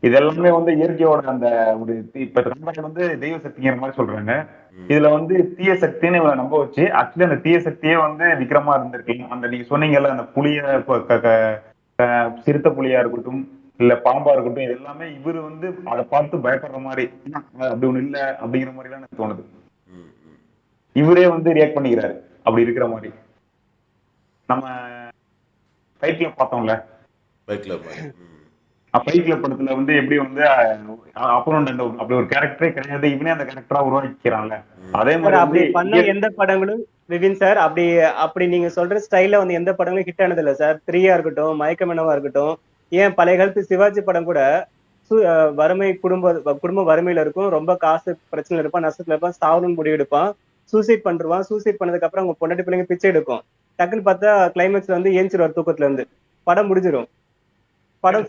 இதெல்லாமே வந்து இயற்கையோட அந்த ஒரு இப்ப காந்தாரி வந்து தெய்வ சக்திங்கிற மாதிரி சொல்றாங்க. இதுல வந்து தீய சக்தின்னு இவங்களை நம்ப வச்சு ஆக்சுவலி அந்த தீய சக்தியே வந்து விக்ரமா இருந்திருக்கலாம். அந்த நீங்க சொன்னீங்கல்ல அந்த சிறுத்தை புலியா இருக்கட்டும் இல்ல பாம்பா இருக்கட்டும், இது எல்லாமே இவரு வந்து அதை பார்த்து பயப்படுற மாதிரி அப்படி ஒண்ணு இல்ல அப்படிங்கிற மாதிரி எல்லாம் எனக்கு தோணுது. இவரே வந்து ரியாக்ட் பண்ணிக்கிறாரு அப்படி இருக்கிற மாதிரி. நம்ம ஃபைட் கிளப் பார்த்தோம்ல, ஃபைட் கிளப் படத்துல வந்து எப்படி வந்து அப்புறம் அப்படி ஒரு கேரக்டரே கிடையாது, இவனே அந்த கேரக்டரா உருவாக்கிக்கிறான்ல. அதே மாதிரி அப்படி பண்ண எந்த படங்களும் விவின் சார் அப்படி அப்படி நீங்க சொல்ற ஸ்டைல்ல வந்து எந்த படங்களும் ஹிட் ஆனது இல்ல சார். 3யா இருக்கட்டும், மயக்கமெனவா இருக்கட்டும், ஏன் பழைய காலத்து சிவாஜி படம் கூட வறுமை குடும்ப வறுமையில இருக்கும், ரொம்ப காசு பிரச்சனை இருப்பான், நஷ்டத்துல இருப்பான், சாவணும்னு முடிவு எடுப்பான், சூசைட் பண்ணிருவான். சூசைட் பண்ணதுக்கு அப்புறம் அவங்க பொண்டாட்டி பிள்ளைங்க பிச்சை எடுக்கும். டக்குன்னு பார்த்தா கிளைமேக்ஸ்ல வந்து ஏஞ்சிருவார் தூக்கத்துல இருந்து, படம் முடிஞ்சிடும். படம்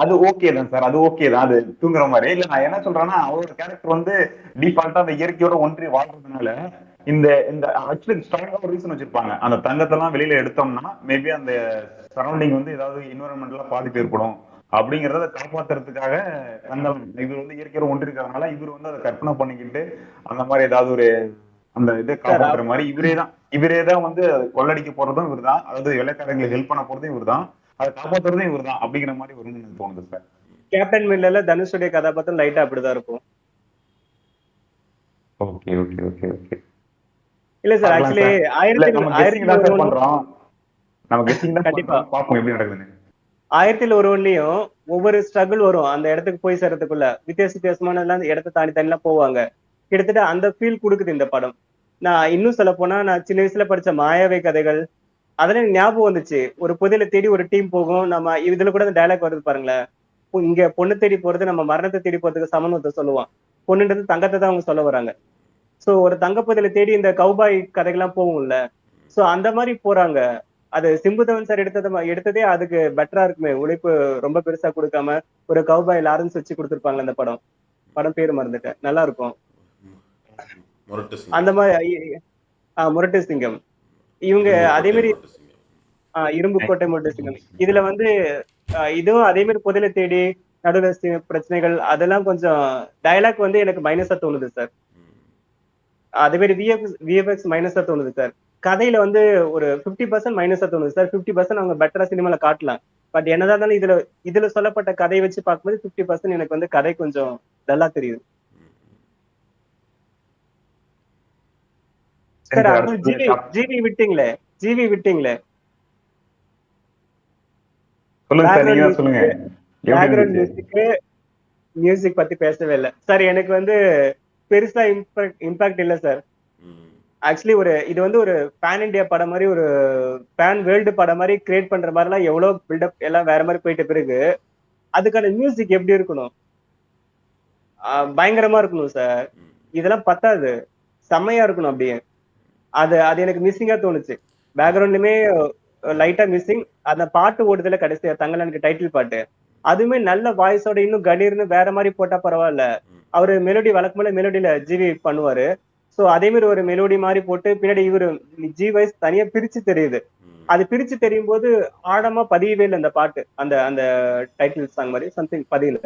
அது ஓகே தான் சார், அது ஓகே தான், அது தூங்குற மாதிரி இல்ல. நான் என்ன சொல்றேன்னா அவரோட கேரக்டர் வந்து டிஃபால்ட்டா அந்த இயற்கையோட ஒன்றி வாழ்றதுனால இந்த இந்த ஆக்சுவலி ஸ்ட்ராங்கா ஒரு ரீசன் வச்சிருப்பாங்க. அந்த தங்கத்தெல்லாம் வெளியில எடுத்தோம்னா மேபி அந்த சரௌண்டிங் வந்து ஏதாவது என்வரன்மெண்ட்ல பாதிப்பு ஏற்படும் அப்படிங்கறத காப்பாத்துறதுக்காக இவர் வந்து இயற்கையோட ஒன்றி இருக்கிறதுனால இவர் வந்து அதை கற்பனை பண்ணிக்கிட்டு அந்த மாதிரி ஏதாவது ஒரு அந்த இதை காப்பாற்றுற மாதிரி இவரேதான் வந்து கொள்ளடிக்க போறதும் இவர் தான், அதாவது வெள்ளைக்காரங்களுக்கு ஹெல்ப் பண்ண போறதும் இவர் தான், அதை காப்பாத்துறதும் இவர் தான் அப்படிங்கிற மாதிரி வரும்னு எனக்கு தோணுது சார். கேப்டன் மில்லர்ல தனுஷுடைய கதாபாத்திரம் லைட்டா அப்படிதான் இருக்கும். Okay okay okay okay. இல்ல சார், ஆக்சுவலி பண்றோம் நம்ம கெஸ்டிங் தான் கண்டிப்பா பாப்போம் எப்படி நடக்குதுன்னு. 1001லயும் ஒவ்வொரு ஸ்ட்ரகிள் வரும் அந்த இடத்துக்கு போய் சேர்றதுக்குள்ள, வித்தியாசமான இடத்தை தாண்டி தனிலாம் போவாங்க. கிட்டத்தட்ட அந்த ஃபீல் கொடுக்குது இந்த படம். நான் இன்னும் சொல்ல போனா நான் சின்ன வயசுல படிச்ச மாயாவை கதைகள் அதெல்லாம் ஞாபகம் வந்துச்சு. ஒரு புதையலை தேடி ஒரு டீம் போகும். நம்ம இதுல கூட அந்த டயலாக் வருது பாருங்களேன், இங்க பொண்ணு தேடி போறது நம்ம மரணத்தை தேடி போறதுக்கு சமன்வத்தை சொல்லுவான். பொண்ணுன்றது தங்கத்தை தான் அவங்க சொல்ல வராங்க. சோ ஒரு தங்க புதையலை தேடி இந்த கௌபாய் கதைகள்லாம் போகும்ல, சோ அந்த மாதிரி போறாங்க. அது சிம்புதவன் சார் எடுத்ததே அதுக்கு பெட்டரா இருக்குமே. உழைப்பு ரொம்ப பெருசா கொடுக்காம ஒரு கௌபாய் லாரன்ஸ் வச்சு கொடுத்துருப்பாங்க. அந்த படம் பேரு மறந்துட்டேன், நல்லா இருக்கும். அந்த மாதிரி முரட்டு சிங்கம், இவங்க அதே மாதிரி இரும்பு கோட்டை முரட்டு சிங்கம். இதுல வந்து இதுவும் அதே மாதிரி புதையலை தேடி நடுவில் பிரச்சனைகள் அதெல்லாம் கொஞ்சம் டயலாக் வந்து எனக்கு மைனஸா தோணுது சார். அதே மாதிரி விஎஃப்எக்ஸ் மைனஸா தோணுது சார். கதையில வந்து ஒரு 50% மைனஸா தோணுது சார். 50% அவங்க பெட்டரா சினிமால காட்டலாம். பட் என்னதான் இருந்தாலும் இதுல சொல்லப்பட்ட கதையை வச்சு பார்க்கும்போது 50% எனக்கு வந்து கதை கொஞ்சம் டல்லா தெரியுது சார். அப்புறம் ஜிவி விட்டீங்களே மியூசிக் பத்தி பேசவே இல்லை சார். எனக்கு வந்து பெருசா இம்பாக்ட் இல்ல சார். ஆக்சுவலி இது வந்து ஒரு பேன் இண்டியா படம் மாதிரி, ஒரு பேன் வேர்ல்டு படம் மாதிரி கிரியேட் பண்ற மாதிரி எல்லாம் எவ்வளவு பில்டப் எல்லாம் வேற மாதிரி போயிட்ட பிறகு அதுக்கான மியூசிக் எப்படி இருக்கணும், பயங்கரமா இருக்கணும் சார். இதெல்லாம் பத்தாது, செம்மையா இருக்கணும். அப்படியே அது அது எனக்கு மிஸ்ஸிங்கா தோணுச்சு. பேக்ரவுண்ட்லயுமே லைட்டா மிஸ்ஸிங். அந்த பாட்டு ஓடுதுல கடைசியா தங்கலானுக்கு டைட்டில் பாட்டு. அதுவுமே நல்ல வாய்ஸோட இன்னும் கணீர்னு வேற மாதிரி போட்டா பரவாயில்ல. அவரு மெலோடி வழக்கம் போல மெலோடியில ஜிவி பண்ணுவாரு. சோ அதே மாதிரி ஒரு மெலோடி மாதிரி போட்டு பின்னாடி இவரு ஜி வாய்ஸ் தனியா பிரிச்சு தெரியுது. அது பிரிச்சு தெரியும் போது ஆழமா பதியவே இல்லை அந்த பாட்டு. அந்த அந்த டைட்டில் சாங் மாதிரி சம்திங் பதியல.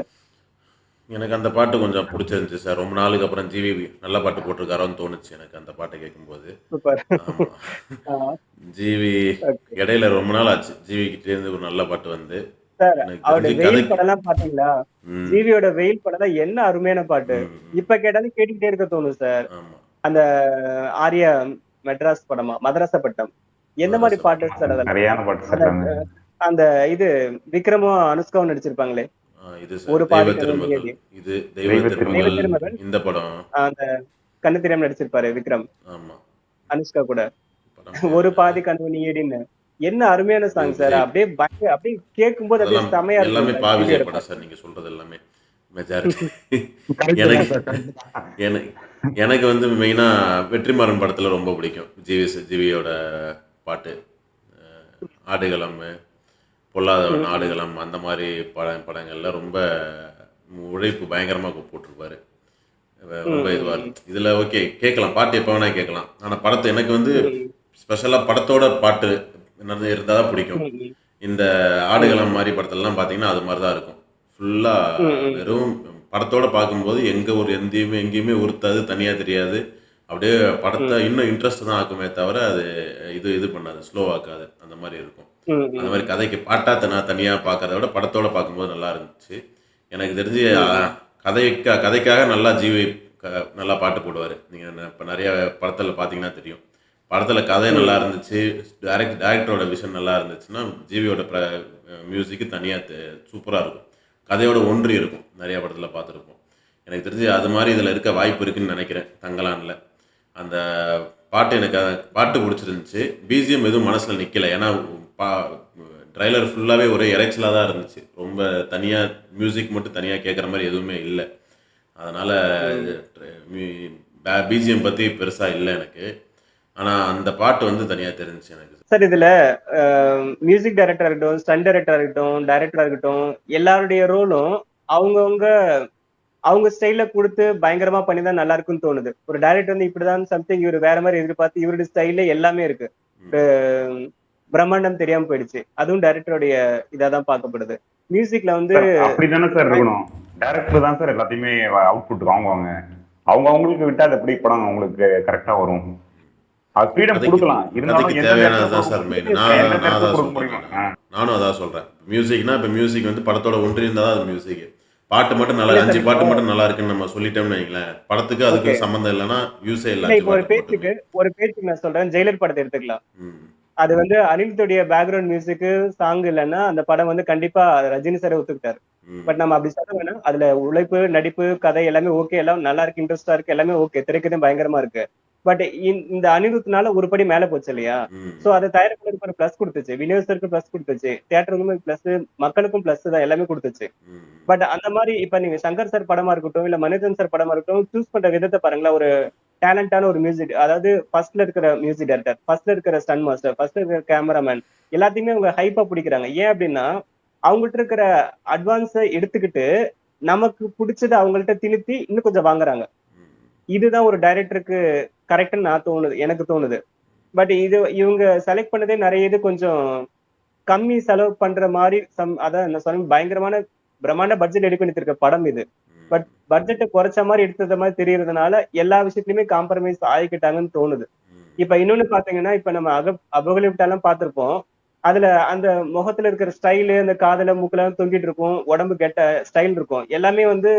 எனக்கு அந்த பாட்டு கொஞ்சம் பிடிச்சிருந்துச்சு சார். ரொம்ப நாளுக்கு அப்புறம் ஜிவி நல்ல பாட்டு போட்டிருக்காரோன்னு தோணுச்சு எனக்கு அந்த பாட்டை கேட்கும்போது. சூப்பர். ஆமாம். ஜிவி இடையில ரொம்ப நாள் ஆச்சு ஜிவி கிட்டே இருந்து ஒரு நல்ல பாட்டு வந்து. சார் எனக்கு அவருடைய தெரிஞ்சு வெயில் கதைக்கு படம் எல்லாம் பாத்தீங்களா? ஜிவியோட வெயில் படம் தான் என்ன அருமையான பாட்டு. இப்ப கேட்டாலும் கேட்டுக்கிட்டே இருக்க தோணும் சார். ஆமாம் அந்த ஆர்யா மெட்ராஸ் படமா மதராசப்பட்டம் எந்த மாதிரி பாட்டு சார் அதெல்லாம்? நிறையான பாட்டு அந்த சார். அந்த இது விக்ரமும் அனுஷ்காவும் நடிச்சிருப்பாங்களே இது ஒரு சார் தெய்வ பாதி திருமகள். இது தெய்வ தெய்வ திருமகள். திருமகள். இந்த படம். அந்த கண்ணு தெரியாம நடிச்சிருப்பாரு விக்ரம் ஆமா அனுஷ்கா கூட. படம் ஒரு பாதி கனவு நீடின்னு என்ன அருமையான சாங் சார். அப்படியே அப்படியே கேட்கும் போது அப்படியே அதெல்லாம் செமையா எல்லாமே இருக்கும் பா சார். விஜய் படம் சார். நீங்க சொல்றது எல்லாமே மெஜாரிட்டி. எனக்கு எனக்கு எனக்கு வந்து மெயினா வெற்றிமாறன் படத்துல ரொம்ப பிடிக்கும் ஜிவியோட பாட்டு. ஆடுகளம், பொல்லாதவன், ஆடுகளம் அந்த மாதிரி படங்கள்ல ரொம்ப உழைப்பு பயங்கரமாக போட்டிருப்பாரு. ரொம்ப இதுவாக இருக்கும். இதில் ஓகே கேட்கலாம், பாட்டு எப்போ வேணால் கேட்கலாம். ஆனால் படத்தை எனக்கு வந்து ஸ்பெஷலாக படத்தோட பாட்டு இருந்தால் தான் பிடிக்கும். இந்த ஆடுகளம் மாதிரி படத்துலலாம் பார்த்தீங்கன்னா அது மாதிரி தான் இருக்கும். ஃபுல்லாக வெறும் படத்தோட பார்க்கும்போது எங்கேயுமே உறுத்தாது, தனியாக தெரியாது. அப்படியே படத்தை இன்னும் இன்ட்ரெஸ்ட் தான் ஆக்குமே தவிர அது இது பண்ணாது, ஸ்லோ ஆக்காது. அந்த மாதிரி இருக்கும். அந்த மாதிரி கதைக்கு பாட்டாக தனியாக பார்க்கறத விட படத்தோட பார்க்கும்போது நல்லா இருந்துச்சு. எனக்கு தெரிஞ்சு கதைக்காக நல்லா ஜிவி நல்லா பாட்டு போடுவார். நீங்கள் இப்போ நிறைய படத்தில் பார்த்தீங்கன்னா தெரியும். படத்தில் கதை நல்லா இருந்துச்சு, டேரக்டரோட விஷன் நல்லா இருந்துச்சுன்னா ஜிவியோட மியூசிக்கு தனியாக சூப்பராக இருக்கும். கதையோட ஒன்றி இருக்கும். நிறையா படத்தில் பார்த்துருப்போம். எனக்கு தெரிஞ்சு அது மாதிரி இதில் இருக்க வாய்ப்பு இருக்குதுன்னு நினைக்கிறேன் தங்கலானில். அந்த பாட்டு எனக்கு பாட்டு பிடிச்சிருந்துச்சு. பிஜிஎம் எதுவும் மனசில் நிற்கலை. ஏன்னா ட்ரைலர் ஃபுல்லாகவே ஒரே இறைச்சலாக தான் இருந்துச்சு. ரொம்ப தனியாக மியூசிக் மட்டும் தனியாக கேட்குற மாதிரி எதுவுமே இல்லை. அதனால் பிஜிஎம் பற்றி பெருசாக இல்லை எனக்கு. ஆனால் அந்த பாட்டு வந்து தனியாக தெரிஞ்சிச்சு எனக்கு. சார் இதுல மியூசிக் டைரக்டரா இருக்கட்டும், ஸ்டன் டைரக்டரா இருக்கட்டும், டைரக்டரா இருக்கட்டும், எல்லாருடைய ரோலும் அவங்கவுங்க அவங்க ஸ்டைல கொடுத்து பயங்கரமா பண்ணி தான் நல்லா இருக்குன்னு தோணுது. ஒரு டைரக்டர் வந்து இப்படிதான் சம்திங் இவர் வேற மாதிரி எதிர்பார்த்து இவருடைய ஸ்டைல்ல எல்லாமே இருக்கு. பிரம்மாண்டம் தெரியாம போயிடுச்சு. அதுவும் டைரக்டருடைய இதாதான் பார்க்கப்படுது. மியூசிக்ல வந்து அப்படிதானே சார் இருக்கணும். டைரக்டர் தான் சார் எல்லாத்தையுமே அவுட்புட் வாங்குவாங்க. அவங்களுக்கு விட்டா அது எப்படி படம் அவங்களுக்கு கரெக்டா வரும். அது ஃப்ரீடம் கொடுக்கலாம். இருந்தாலும் தேவையானதான் சார் மெயின். நானும் அதான் சொல்றேன். மியூசிக்னா இப்போ மியூசிக் வந்து படத்தோட ஒன்றி இருந்தால் தான் அது மியூசிக். பாட்டு மட்டும் நல்லா 5 பாட்டு மட்டும் நல்லா இருக்குன்னு நம்ம சொல்லிட்டோம்னு வைங்களேன், படத்துக்கு அதுக்கு சம்மந்தம் இல்லைன்னா யூஸே இல்லை. இப்போ ஒரு பேச்சுக்கு நான் சொல்றேன், ஜெயிலர் படத்தை எடுத்துக்கலாம். அது வந்து அனிருத்துடைய பேக்ரவுண்ட் மியூசிக் சாங் இல்லைன்னா அந்த படம் வந்து கண்டிப்பா ரஜினி சாரை ஒத்துக்கிட்டாரு. பட் நம்ம அப்படி சொல்ல வேணாம். அதுல உழைப்பு, நடிப்பு, கதை எல்லாமே ஓகே, எல்லாம் நல்லா இருக்கு, இன்ட்ரெஸ்டா இருக்கு, எல்லாமே ஓகே, திரைக்கதையும் பயங்கரமா இருக்கு. பட் இந்த அனிருத்னால ஒரு படி மேல போச்சு இல்லையா? சோ அதை தயாரிப்பாளருக்கு ஒரு பிளஸ் கொடுத்துச்சு, விநியோகத்திற்கு பிளஸ் கொடுத்துச்சு, தியேட்டருக்கும் பிளஸ், மக்களுக்கும் பிளஸ் தான், எல்லாமே கொடுத்துச்சு. பட் அந்த மாதிரி இப்ப நீங்க சங்கர் சார் படமா இருக்கட்டும், இல்ல மனிதன் சார் படமா இருக்கட்டும், சூஸ் பண்ற விதத்தை பாருங்களேன். ஒரு டேலண்டான ஒரு மியூசிக், அதாவது ஃபர்ஸ்ட்ல இருக்கிற மியூசிக் டைரக்டர், ஃபர்ஸ்ட்ல இருக்கிற ஸ்டன் மாஸ்டர், ஃபர்ஸ்ட்ல இருக்கிற கேமராமேன் எல்லாத்தையுமே அவங்க ஹைப்பா பிடிக்கிறாங்க. ஏன் அப்படின்னா அவங்ககிட்ட இருக்கிற அட்வான்ஸை எடுத்துக்கிட்டு நமக்கு பிடிச்சது அவங்கள்ட்ட திணித்தி இன்னும் கொஞ்சம் வாங்குறாங்க. இதுதான் ஒரு டைரக்டருக்கு கரெக்ட்னு எனக்கு தோணுது. பட் இவங்க செலக்ட் பண்ணதே நிறைய இது கொஞ்சம் கம்மி செலவு பண்ற மாதிரி அதான் நான் சொன்ன பயங்கரமான பிரம்மாண்ட பட்ஜெட் எடுக்க படம் இது. பட் பட்ஜெட்டை குறைச்ச மாதிரி எடுத்தது மாதிரி தெரியறதுனால எல்லா விஷயத்துலயுமே காம்ப்ரமைஸ் ஆகிக்கிட்டாங்கன்னு தோணுது. இப்ப இன்னொன்னு பாத்தீங்கன்னா, இப்ப நம்ம அபகலிப்டாலாம் பார்த்திருப்போம். அதுல அந்த முகத்துல இருக்கிற ஸ்டைலு, அந்த காதுல மூக்குல தொங்கிட்டு இருக்கும், உடம்பு கெட்ட ஸ்டைல் இருக்கும், எல்லாமே வந்து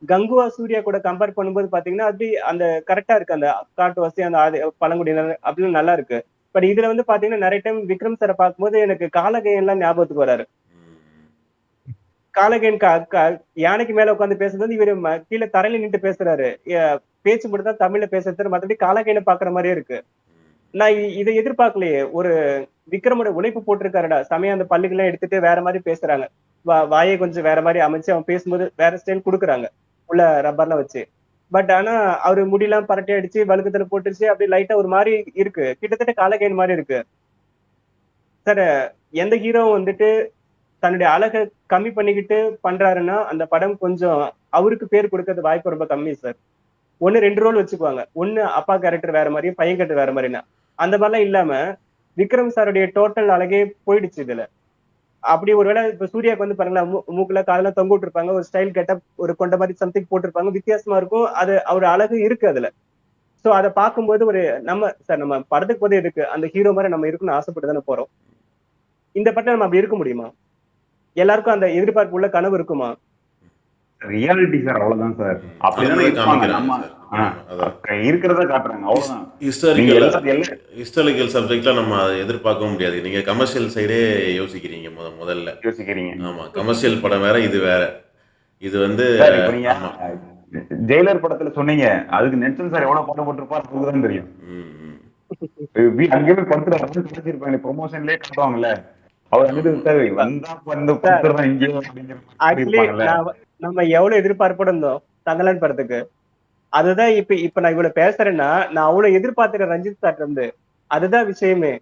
கங்குவா சூர்யா கூட கம்பேர் பண்ணும்போது பாத்தீங்கன்னா அப்படி அந்த கரெக்டா இருக்கு. அந்த காட்டுவாசி, அந்த பழங்குடியினர் அப்படின்னு நல்லா இருக்கு. பட் இதுல வந்து பாத்தீங்கன்னா நிறைய டைம் விக்ரம் சாரை பார்க்கும்போது எனக்கு காலகையன் எல்லாம் ஞாபகத்துக்கு வராரு. காலகையன் யானைக்கு மேல உட்காந்து பேசுறது வந்து இவரு கீழே தரையில நின்று பேசுறாரு. பேச்சு மட்டும் தான் தமிழ்ல பேசுறது, மற்றபடி காலகையனை பாக்குற மாதிரியே இருக்கு. நான் இதை எதிர்பார்க்கலையே. ஒரு விக்ரமோட உழைப்பு போட்டிருக்காருடா, சமயம் அந்த பல்லுகள்லாம் எடுத்துட்டு வேற மாதிரி பேசுறாங்க, வாயை கொஞ்சம் வேற மாதிரி அமைச்சு அவன் பேசும்போது வேற ஸ்டைல் கொடுக்குறாங்க உள்ள ரப்பர்லாம் வச்சு. பட் ஆனா அவரு முடியெல்லாம் பரட்டை அடிச்சு வழுக்கத்துல போட்டுருச்சு அப்படி லைட்டா ஒரு மாதிரி இருக்கு, கிட்டத்தட்ட காலகேன் மாதிரி இருக்கு சார். எந்த ஹீரோ வந்துட்டு தன்னுடைய அழகை கம்மி பண்ணிக்கிட்டு பண்றாருன்னா அந்த படம் கொஞ்சம் அவருக்கு பேர் கொடுக்கறது வாய்ப்பு ரொம்ப கம்மி சார். ஒண்ணு 2 ரோல் வச்சுக்குவாங்க, ஒண்ணு அப்பா கேரக்டர் வேற மாதிரியும் பையன் கேரக்டர் வேற மாதிரினா. அந்த மாதிரிலாம் இல்லாம விக்ரம் சாருடைய டோட்டல் அழகே போயிடுச்சு இதுல. அப்படி ஒருவேளை இப்ப சூர்யாக்கு வந்து பாருங்களேன், மூக்குல காதுல தொங்க விட்டுருப்பாங்க, ஒரு ஸ்டைல் கெட்டப் ஒரு கொண்ட மாதிரி சம்திங் போட்டிருப்பாங்க, வித்தியாசமா இருக்கும், அது அவர் அழகு இருக்கு அதுல. சோ அதை பார்க்கும்போது ஒரு நம்ம படத்துக்கு போதே இருக்கு அந்த ஹீரோ மாதிரி நம்ம இருக்குன்னு ஆசைப்பட்டு தானே போறோம். இந்த படத்துல நம்ம அப்படி இருக்க முடியுமா? எல்லாருக்கும் அந்த எதிர்பார்ப்பு உள்ள கனவு இருக்குமா? ரியாலிட்டி சார், அவ்வளவுதான் சார். அப்படிதானே இருப்பாங்க. நம்ம இருக்கிறத காட்டுறாங்க, அவ்வளவுதான். ஹிஸ்டாரிக்கல் சப்ஜெக்ட்ல நம்ம அதை எதிர்பார்க்க முடியாது. நீங்க கமர்ஷியல் சைடே யோசிக்கிறீங்க முதல்ல. யோசிக்கிறீங்க. ஆமா, கமர்ஷியல் படம் வேற, இது வேற. இது வந்து ஜெயிலர் படத்துல சொன்னீங்க, அதுக்கு நெல்சன் சார் எவ்வளவு படம் போட்டிருப்பாரு அதுதான் தெரியும். அங்கேயுமே படத்துல ப்ரொமோஷன்லயே காட்டுவாங்கல்ல, அவர் நம்ம எவ்வளவு எதிர்பார்ப்போட இருந்தோம் தங்கலான் படத்துக்கு. அதுதான் இப்ப நான் இவ்வளவு பேசுறேன்னா நான் அவ்வளவு எதிர்பார்த்துறேன் ரஞ்சித் சார் இருந்து. அதுதான் விஷயமே.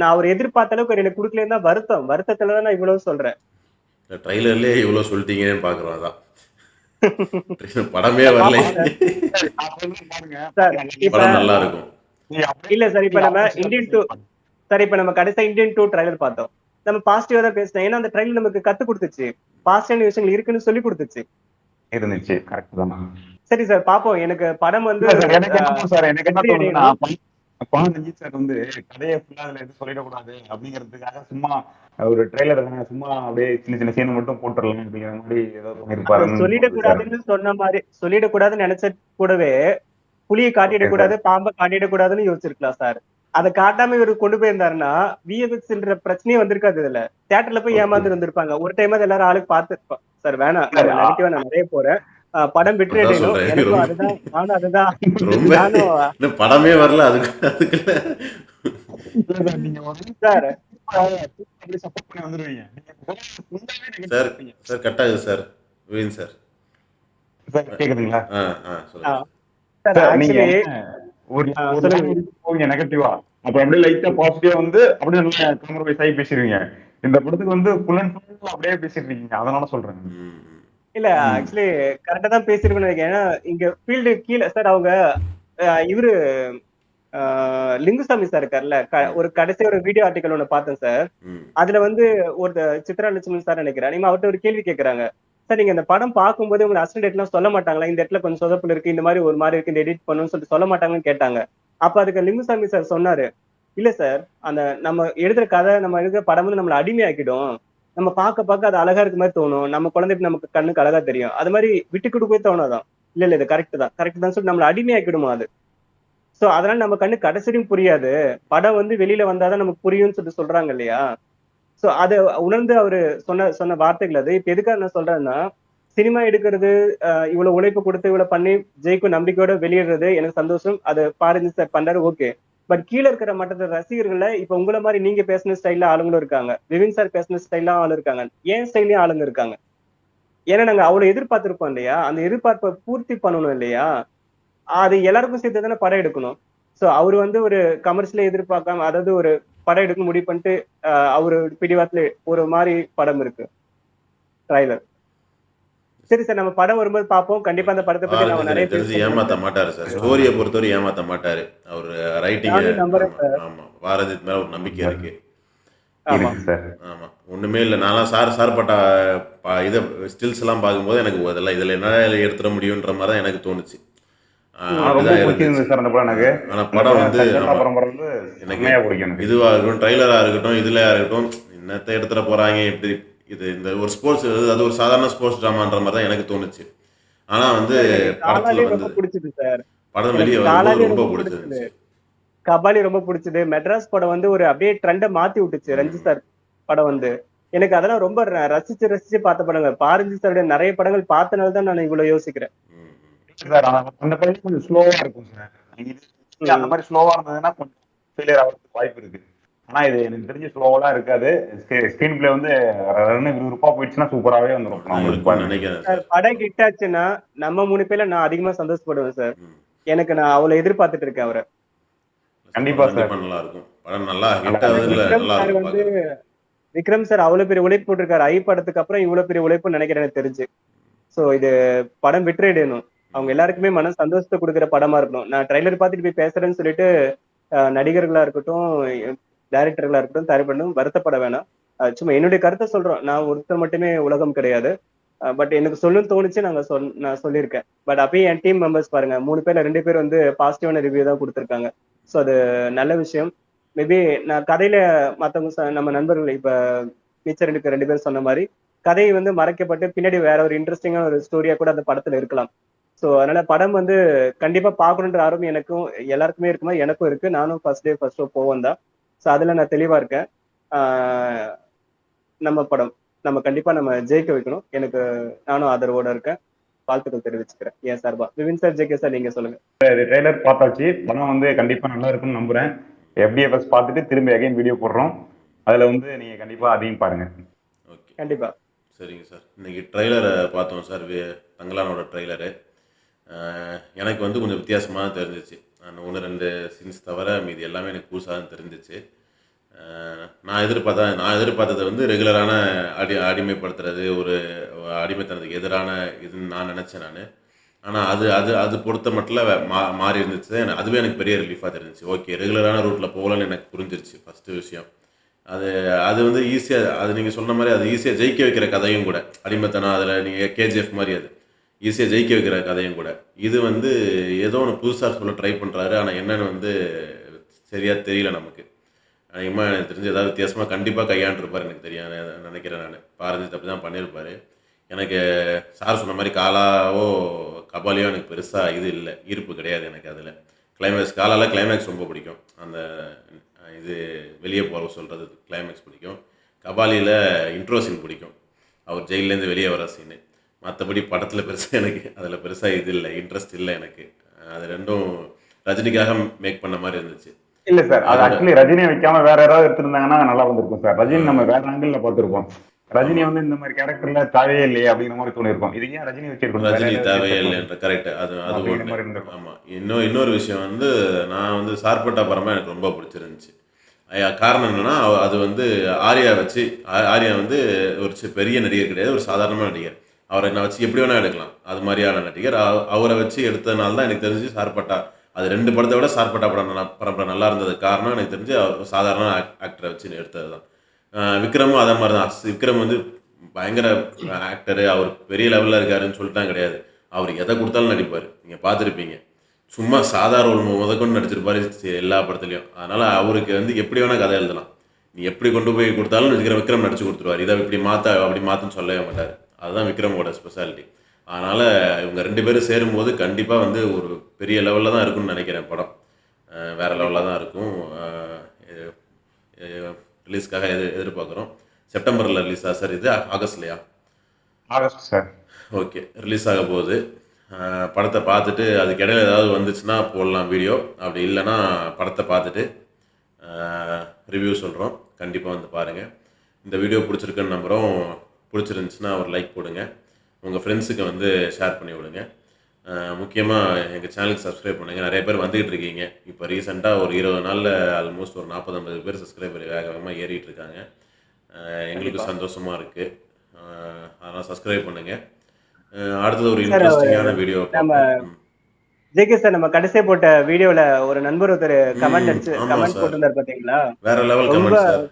நான் அவர் எதிர்பார்த்த அளவுக்கு எனக்கு கொடுக்கலன்னு தான் வருத்தத்துலதான் நான் இவ்வளவு சொல்றேன். ட்ரைலர்லயே இவ்வளவு சொல்லிட்டீங்கன்னு பாக்குறோம். அதான் படமே வரல. படம் நல்லா இருக்கும். இல்ல சார், இப்ப நம்ம இந்தியன் 2 சார், இப்ப நம்ம கடைசியா இந்தியன் 2 ட்ரைலர் பார்த்தோம். நம்ம பாசிட்டிவா தான் பேசினோம். ஏன்னா அந்த ட்ரைலர் நமக்கு கத்து கொடுத்துச்சு, பாசிட்டிவான விஷயங்கள் இருக்குன்னு சொல்லி கொடுத்துச்சு. இருந்துச்சு, கரெக்ட் தான். சரி சார், பாப்போம். எனக்கு படம் வந்து எனக்கு என்ன தோணுதுன்னா, ரஞ்சித் சார் வந்து கதையை ஃபுல்லா அதுல எதுவும் சொல்லிடக்கூடாது அப்படிங்கிறதுக்காக சும்மா ஒரு ட்ரெய்லர் சும்மா அப்படியே சின்ன சின்ன சீன் மட்டும் போட்டுடலாம் அப்படிங்கிற மாதிரி ஏதோ பண்ணிருப்பாரு. சொல்லிடக்கூடாதுன்னு சொன்ன மாதிரி சொல்லிடக்கூடாதுன்னு நினைச்ச கூடவே புலியை காட்டிடக்கூடாது, பாம்பை காட்டிடக்கூடாதுன்னு யோசிச்சிருக்கலாம் சார். அதை காட்டாம இவரு கொண்டு போயிருந்தாருன்னா விஎஃப்எக்ஸ்ன்ற பிரச்சனையே வந்திருக்காது. இதுல தியேட்டர்ல போய் ஏமாந்து இருந்திருப்பாங்க. ஒரு டைம் எல்லாரும் ஆளுக்கு பார்த்துருப்போம் சார். வேணாம், நெகட்டிவா நான் நிறைய போறேன். படம் வெற்றி அடையணும், எனக்கும் அதுதான், நானும் அதுதான். படமே வரல அதுக்கு சார். சார் சார் கட் ஆகுது சார். வின் சார் கேக்குதுங்களா? நெகட்டிவா அப்ப அப்படியே லைட்டா பாசிட்டிவா வந்து அப்படியே நல்லா காம்ப்ரமைஸ் ஆகி பேசிடுவீங்க. இந்த படத்துக்கு வந்து ஃபுல் அண்ட் ஃபுல் அப்படியே பேசிட்டு இருக்கீங்க, அதனால சொல்றேன். இல்ல, ஆக்சுவலி கரெக்டா தான் பேசிருக்கேன்னு நினைக்கிறேன். ஏன்னா இங்க ஃபீல்டு கீழே சார் அவங்க இவரு லிங்குசாமி சார் இருக்காருல்ல, ஒரு கடைசி ஒரு வீடியோ ஆர்டிகல் ஒண்ணு பார்த்தேன் சார். அதுல வந்து ஒரு சித்ரா லட்சுமி சார் நினைக்கிறேன், நீங்க அவர்கிட்ட ஒரு கேள்வி கேட்கறாங்க. சார், நீங்க இந்த படம் பார்க்கும்போது உங்க அசிஸ்டன்ட் எல்லாம் சொல்ல மாட்டாங்களா, இந்த இடத்துல கொஞ்சம் சொதப்புல இருக்கு, இந்த மாதிரி ஒரு மாதிரி இருக்கு, இந்த எடிட் பண்ணணும்னு சொல்லிட்டு சொல்ல மாட்டாங்கன்னு கேட்டாங்க. அப்ப அதுக்கு லிங்குசாமி சார் சொன்னாரு, இல்ல சார், அந்த நம்ம எழுதுற கதை, நம்ம எழுதுற படம் வந்து நம்மள அடிமையாக்கிடும். நம்ம பார்க்க அது அழகா இருக்க மாதிரி தோணும், நம்ம குழந்தைக்கு நமக்கு கண்ணுக்கு அழகா தெரியும், அது மாதிரி விட்டு கொடுக்க போய் தோணாதான். இல்ல இது கரெக்ட் தான் சொல்லிட்டு நம்மள அடிமையாக்கிடுமா அது. சோ அதனால நம்ம கண்ணு கடைசியும் புரியாது, படம் வந்து வெளியில வந்தாதான் நமக்கு புரியும்னு சொல்லிட்டு சொல்றாங்க இல்லையா. சோ அதை உணர்ந்து அவரு சொன்ன வார்த்தைகள் அது. இப்ப எதுக்காக நான் சொல்றேன்னா, சினிமா எடுக்கிறது, இவ்வளவு உழைப்பு கொடுத்து இவ்வளவு பண்ணி ஜெயிக்கும் நம்பிக்கையோட வெளியிடுறது எனக்கு சந்தோஷம், அது பாரஞ்சி சார் பண்றாரு, ஓகே. பட் கீழே இருக்கிற மற்ற ரசிகர்கள இப்ப உங்களை மாதிரி நீங்க பேசின ஸ்டைல்ல ஆளுங்களும் இருக்காங்க, விவின் சார் பேசின ஸ்டைல்ல ஆளு இருக்காங்க, ஏன் ஸ்டைல்லயும் ஆளுங்க இருக்காங்க. ஏன்னா நாங்க அவ்வளவு எதிர்பார்த்திருப்போம் இல்லையா, அந்த எதிர்பார்ப்பை பூர்த்தி பண்ணணும் இல்லையா, அது எல்லாருக்கும் சேர்த்து தானே படம் எடுக்கணும். சோ அவரு வந்து ஒரு கமர்ஷியல எதிர்பார்க்காம, அதாவது ஒரு படம் எடுக்க முடிவு பண்ணிட்டு அவரு பிடிவாத்துல ஒரு மாதிரி படம் இருக்கு ட்ரைலர். சரி சார், நம்ம படம் வரும்போது பார்ப்போம். கண்டிப்பா அந்த படத்தை பத்தி நம்ம நிறைய தெரிஞ்சு ஏமாத்த மாட்டாரு சார். ஸ்டோரியை பொறுத்தவரை ஏமாத்த மாட்டாரு அவர். ரைட்டிங், ஆமா, பாரதித் மேல ஒரு நம்பிக்கை இருக்கு. ஆமா, ஒண்ணுமே இல்லை. நான்லாம் சார் பட்ட இதை ஸ்டில்ஸ் எல்லாம் பார்க்கும்போது எனக்கு இதெல்லாம் இதுல என்ன எடுத்துட முடியும்ன்ற மாதிரி தான் எனக்கு தோணுச்சு. ஆனா படம் வந்து எனக்கு இதுவா இருக்கட்டும், ட்ரைலரா இருக்கட்டும், இதுல இருக்கட்டும், என்னத்தை எடுத்துட போறாங்க, எப்படி இது இந்த ஒரு ஸ்போர்ட்ஸ், அது ஒரு சாதாரண ஸ்போர்ட்ஸ் ட்ராமான்ற மாதிரி தான் எனக்கு தோணுச்சு. ஆனா வந்து படத்துல வந்து பிடிச்சது சார், படம் வெளியே வரும்போது ரொம்ப பிடிச்சது. கபாலி ரொம்ப பிடிச்சது. மெட்ராஸ் படம் வந்து ஒரு அப்படியே ட்ரெண்டை மாத்தி விட்டுச்சு. ரஞ்சித் சார் படம் வந்து எனக்கு அதெல்லாம் ரொம்ப ரசிச்சு பார்த்த படங்கள். பாரஞ்சி சாருடைய நிறைய படங்கள் பார்த்தனால தான் நான் இவ்வளவு யோசிக்கிறேன். அந்த படம் கொஞ்சம் ஸ்லோவா இருக்கும் சார். அந்த மாதிரி ஸ்லோவா இருந்ததுன்னா கொஞ்சம் ஃபெயிலியர் ஆகிறதுக்கு வாய்ப்பு இருக்கு. ஆனா இது எனக்கு தெரிஞ்சு ஸ்லோவெல்லாம் இருக்காது. ஸ்கிரீன் பிளே வந்து ரன்னு விறுவிறுப்பா போயிடுச்சுன்னா சூப்பராகவே வந்துடும் நம்மளுக்கு இருக்கும்னு பாருங்க. நினைக்கிறேன் சார் சார். படம் ஹிட் ஆச்சுன்னா நம்ம 3 பேர்ல நான் அதிகமா சந்தோஷப்படுவேன் சார். நான் அவ்வளவு எதிர்பார்த்துட்டு இருக்கேன் அவரை. கண்டிப்பா படம் சார். கண்டிப்பா நல்லா இருக்கும். படம் நல்லா நல்லா ஹிட் ஆகுது இல்ல, விக்ரம் நல்லா சார் இருக்கும் வந்து பார்க்கறதுக்கு. விக்ரம் சார் அவ்வளவு பெரிய உழைப்பு போட்டிருக்காரு. ஐ படத்துக்கு அப்புறம் இவ்வளவு பெரிய உழைப்புன்னு நினைக்கிறேன் எனக்கு தெரிஞ்சு. சோ இது படம் வெற்றியடையணும். அவங்க எல்லாருக்குமே மன சந்தோஷத்தை கொடுக்குற படமா இருக்கணும். நான் ட்ரைலர் பார்த்துட்டு போய் பேசுறேன்னு சொல்லிட்டு நடிகர்களா இருக்கட்டும், டைரக்டர்களா இருக்கட்டும், தயாரிப்பாளரும் வருத்தப்பட வேணாம். சும்மா என்னுடைய கருத்தை சொல்றோம். நான் ஒருத்தர் மட்டுமே உலகம் கிடையாது. பட் எனக்கு சொல்லணும்னு தோணுச்சு, நான் சொல்லியிருக்கேன். பட் அப்பயும் என் டீம் மெம்பர்ஸ் பாருங்க, 3 பேர்ல 2 பேர் வந்து பாசிட்டிவான ரிவ்யூ தான் கொடுத்துருக்காங்க. ஸோ அது நல்ல விஷயம். மேபி நான் கதையில மத்தவங்க நம்ம நண்பர்கள் இப்ப மிச்சர் 2 பேர் சொன்ன மாதிரி கதையை வந்து மறைக்கப்பட்டு பின்னாடி வேற ஒரு இன்ட்ரெஸ்டிங்கான ஒரு ஸ்டோரியா கூட அந்த படத்துல இருக்கலாம். ஸோ அதனால படம் வந்து கண்டிப்பா பார்க்கணுன்ற ஆர்வம் எனக்கும் எல்லாருக்குமே இருக்குமா, எனக்கும் இருக்கு. நானும் ஃபர்ஸ்ட் ஷோ போவேன் தான். ஸோ அதுல நான் தெளிவா இருக்கேன். ஆஹ் நம்ம படம் கண்டிப்பா நம்ம ஜெயிக்க வைக்கணும். நானும் ஆதரவோட இருக்கேன். வாழ்த்துக்கள் தெரிவிச்சுக்கிறேன் என் சார்பா. விபின் சார், ஜெகே சார், நீங்க சொல்லுங்க. ட்ரெய்லர் பார்த்தாச்சு. படம் வந்து கண்டிப்பா நல்லா இருக்கும்னு நம்புறேன். FDFS பார்த்துட்டு திரும்பி அகைன் வீடியோ போடுறோம். அதுல வந்து நீங்க கண்டிப்பா அதையும் பாருங்க. ஓகே. கண்டிப்பா. சரிங்க சார். இன்னைக்கு ட்ரெய்லரை பார்த்தோம் சார். தங்கலானோட ட்ரெய்லரு. எனக்கு வந்து கொஞ்சம் வித்தியாசமாக தெரிஞ்சிச்சு. நான் 1, 2 சீன்ஸ் தவிர மீதி எல்லாமே எனக்கு புதுசாக தான் தெரிஞ்சிச்சு. நான் எதிர்பார்த்தது வந்து ரெகுலரான அடிமைப்படுத்துறது, ஒரு அடிமைத்தனத்துக்கு எதிரான இதுன்னு நான் நினச்சேன் நான். ஆனால் அது அது அது பொறுத்த மட்டும் மாறி இருந்துச்சு. அதுவே எனக்கு பெரிய ரிலீஃபாக தெரிஞ்சிச்சு. ஓகே, ரெகுலரான ரூட்டில் போகலன்னு எனக்கு புரிஞ்சிருச்சு ஃபஸ்ட்டு விஷயம். அது அது வந்து ஈஸியாக, அது நீங்கள் சொன்ன மாதிரி அது ஈஸியாக ஜெயிக்க வைக்கிற கதையும் கூட. அடிமைத்தனம் அதில் நீங்கள் KGF மாதிரி அது ஈஸியாக ஜெயிக்க வைக்கிற கதையும் கூட. இது வந்து ஏதோ ஒன்று புதுசாக சொல்ல ட்ரை பண்ணுறாரு. ஆனால் என்னென்னு வந்து சரியாக தெரியல நமக்கு. அதிகமாக எனக்கு தெரிஞ்சு ஏதாவது வித்தியாசமாக கண்டிப்பாக கையாண்டிருப்பார் எனக்கு தெரியும் நினைக்கிறேன் நான். பாரஞ்சித் அப்படி தான் பண்ணியிருப்பார். எனக்கு சார் சொன்ன மாதிரி காலாவோ கபாலியோ எனக்கு பெருசாக இது இல்லை, ஈர்ப்பு கிடையாது எனக்கு அதில். கிளைமேக்ஸ் ரொம்ப பிடிக்கும். அந்த இது வெளியே போக சொல்கிறது கிளைமேக்ஸ் பிடிக்கும். கபாலியில் இன்ட்ரோ சீன் பிடிக்கும், அவர் ஜெயிலேருந்து வெளியே வர சீனு. மற்றபடி படத்தில் பெருசாக எனக்கு அதில் பெருசாக இது இல்லை, இன்ட்ரெஸ்ட் இல்லை எனக்கு. அது ரெண்டும் ரஜினிக்காக மேக் பண்ண மாதிரி இருந்துச்சு. இல்ல சார், அது ஆக்சுவலி ரஜினியை வைக்காம வேற யாராவது எடுத்திருந்தாங்கன்னா நல்லா வந்திருக்கும் சார். ரஜினி நம்ம வேற ஆங்கிள் பார்த்திருப்போம். ரஜினி வந்து இந்த மாதிரி கேரக்டர்ல தேவையே இல்லையே அப்படிங்கிற மாதிரி தோணிருக்கும். இது ஏன் ரஜினி வச்சிருக்கணும், ரஜினி தேவையே இல்லைன்ற கரெக்ட். அது அப்படிங்கிற மாதிரி ஒன்று. இருந்திருக்கும். ஆமாம். இன்னொரு விஷயம் வந்து நான் வந்து சார்பட்டா படமாக எனக்கு ரொம்ப பிடிச்சிருந்துச்சு. காரணம் என்னன்னா, அது வந்து ஆர்யா வந்து ஒரு பெரிய நடிகர் கிடையாது, ஒரு சாதாரணமான நடிகர். அவரை நான் வச்சு எப்படி வேணால் எடுக்கலாம், அது மாதிரியான நடிகர். அவரை வச்சு எடுத்ததுனால தான் எனக்கு தெரிஞ்சு சார்பட்டா, அது 2 படத்தை விட சார்பட்டா பரம்பரை நல்லா இருந்தது. காரணம் எனக்கு தெரிஞ்சு அவர் சாதாரண ஆக்டரை வச்சு எடுத்தது தான். விக்ரமும் அதே மாதிரி தான். விக்ரம் வந்து பயங்கர ஆக்டரு, அவர் பெரிய லெவலில் இருக்காருன்னு சொல்லிட்டான் கிடையாது. அவர் எதை கொடுத்தாலும் நடிப்பார். நீங்கள் பார்த்துருப்பீங்க, சும்மா சாதாரண ரோல் முதற்கொண்டு நடிச்சிருப்பாரு எல்லா படத்துலையும். அதனால் அவருக்கு வந்து எப்படி வேணால் கதை எழுதலாம். நீ எப்படி கொண்டு போய் கொடுத்தாலும் விக்ரம் நடிச்சு கொடுத்துருவார். இதை இப்படி அப்படி மாற்றுன்னு சொல்லவே மாட்டார். அதுதான் விக்ரமோட ஸ்பெஷாலிட்டி. அதனால் இவங்க 2 பேரும் சேரும்போது கண்டிப்பாக வந்து ஒரு பெரிய லெவலில் தான் இருக்கும்னு நினைக்கிறேன் படம். வேறு லெவலில் தான் இருக்கும். ரிலீஸ்க்காக எதிர்பார்க்குறோம். செப்டம்பரில் ரிலீஸ் ஆக சார், இது ஆகஸ்ட்லையா? August sir. ஓகே, ரிலீஸ் ஆக போகுது. படத்தை பார்த்துட்டு அதுக்கு இடையில ஏதாவது வந்துச்சுன்னா போடலாம் வீடியோ. அப்படி இல்லைன்னா படத்தை பார்த்துட்டு ரிவ்யூ சொல்கிறோம். கண்டிப்பாக வந்து பாருங்கள். இந்த வீடியோ பிடிச்சிருக்குன்னு நம்புகிறோம். பிடிச்சிருந்துச்சுன்னா ஒரு லைக் போடுங்க, உங்கள் ஃப்ரெண்ட்ஸுக்கு வந்து ஷேர் பண்ணி விடுங்க. முக்கியமாக எங்கள் சேனலுக்கு சப்ஸ்கிரைப் பண்ணுங்கள். நிறைய பேர் வந்துகிட்டு இருக்கீங்க. இப்போ ரீசெண்டாக ஒரு 20 நாளில் ஆல்மோஸ்ட் ஒரு 40-50 பேர் சப்ஸ்கிரைபர் வேகமாக ஏறிட்டு இருக்காங்க. எங்களுக்கு சந்தோஷமாக இருக்குது. அதனால் சப்ஸ்கிரைப் பண்ணுங்கள். அடுத்தது ஒரு இன்ட்ரெஸ்டிங்கான வீடியோ பார்ப்போம். ஜேகே சார், நம்ம கடைசியா போட்ட வீடியோல ஒரு நண்பர் ஒருத்தர் கமெண்ட் போட்டிருந்தாரு பாத்தீங்களா? வேற லெவல் கமெண்ட் சார்.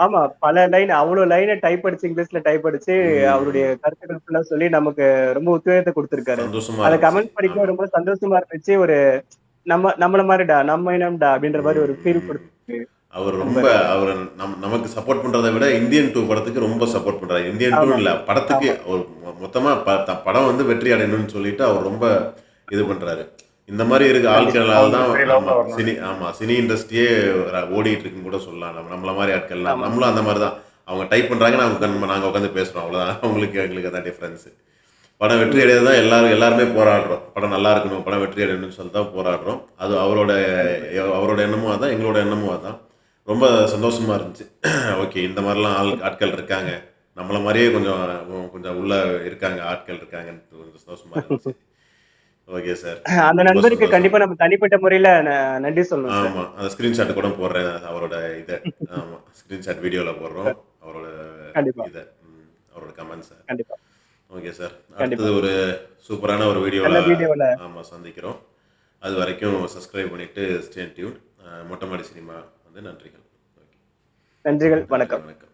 ஆமா, பல லைன், அவ்வளவு லைனை டைப் அடிச்சு, இங்கிலீஷ்ல டைப் அடிச்சு அவருடைய கருத்துக்கள் ஃபுல்லா சொல்லி நமக்கு ரொம்ப உத்வேகத்தை கொடுத்திருக்காரு. அதை கமெண்ட் படிக்க ரொம்ப சந்தோஷமா இருந்துச்சு. ஒரு நம்மள மாதிரிடா, நம்ம இனம்டா அப்படின்ற மாதிரி ஒரு ஃபீல் கொடுத்து அவர் நமக்கு சப்போர்ட் பண்றதை விட இந்தியன் 2 படத்துக்கு ரொம்ப சப்போர்ட் பண்றாரு. இந்தியன் 2 இல்ல, படத்துக்கு ஒரு மொத்தமா படம் வந்து வெற்றி அடையணும்னு சொல்லிட்டு அவர் ரொம்ப இது பண்றாரு. இந்த மாதிரி இருக்க ஆட்களால் தான் சினி இண்டஸ்ட்ரியே ஓடிட்டு இருக்குன்னு கூட சொல்லலாம். நம்மள மாதிரி ஆட்கள்லாம் நம்மளும் அந்த மாதிரி தான். அவங்க டைப் பண்றாங்க, நாங்கள் உட்காந்து பேசுறோம், அவ்வளோதான். எங்களுக்கு அதான் டிஃப்ரென்ஸ். படம் வெற்றி அடையாது தான் எல்லாருமே போராடுறோம். படம் நல்லா இருக்கணும், படம் வெற்றி அடையணும்னு சொல்லி தான் போராடுறோம். அது அவரோட எண்ணமும் அதான், எங்களோட எண்ணமும் அதான். ரொம்ப சந்தோஷமா இருந்துச்சு. ஓகே, இந்த மாதிரிலாம் ஆட்கள் இருக்காங்க, நம்மள மாதிரியே கொஞ்சம் கொஞ்சம் உள்ள இருக்காங்க, ஆட்கள் இருக்காங்கன்னு கொஞ்சம் சந்தோஷமா இருந்துச்சு. Okay sir. அந்த ரொம்ப நண்பருக்கு சந்தோஷம். கண்டிப்பா நம்ம தனிப்பட்ட முறையில நன்றி சொல்லணும் சார். ஆமா, அந்த ஸ்கிரீன்ஷாட் கூட போடுறேன் அவரோட இதை. ஆமா, ஸ்கிரீன்ஷாட் வீடியோவில் போடுறோம் அவரோட கண்டிப்பா இதை, அவரோட கமெண்ட்ஸை. கண்டிப்பா ஓகே சார், கண்டிப்பா. அடுத்தது ஒரு சூப்பரான ஒரு நல்ல வீடியோவில் வீடியோல ஆமாம் சந்திக்கிறோம். அது வரைக்கும் சப்ஸ்கிரைப் பண்ணிவிட்டு ஸ்டே டியூன். மொட்டை மாடி சினிமா வந்து நன்றிகள். ஓகே, நன்றிகள், வணக்கம். வணக்கம்.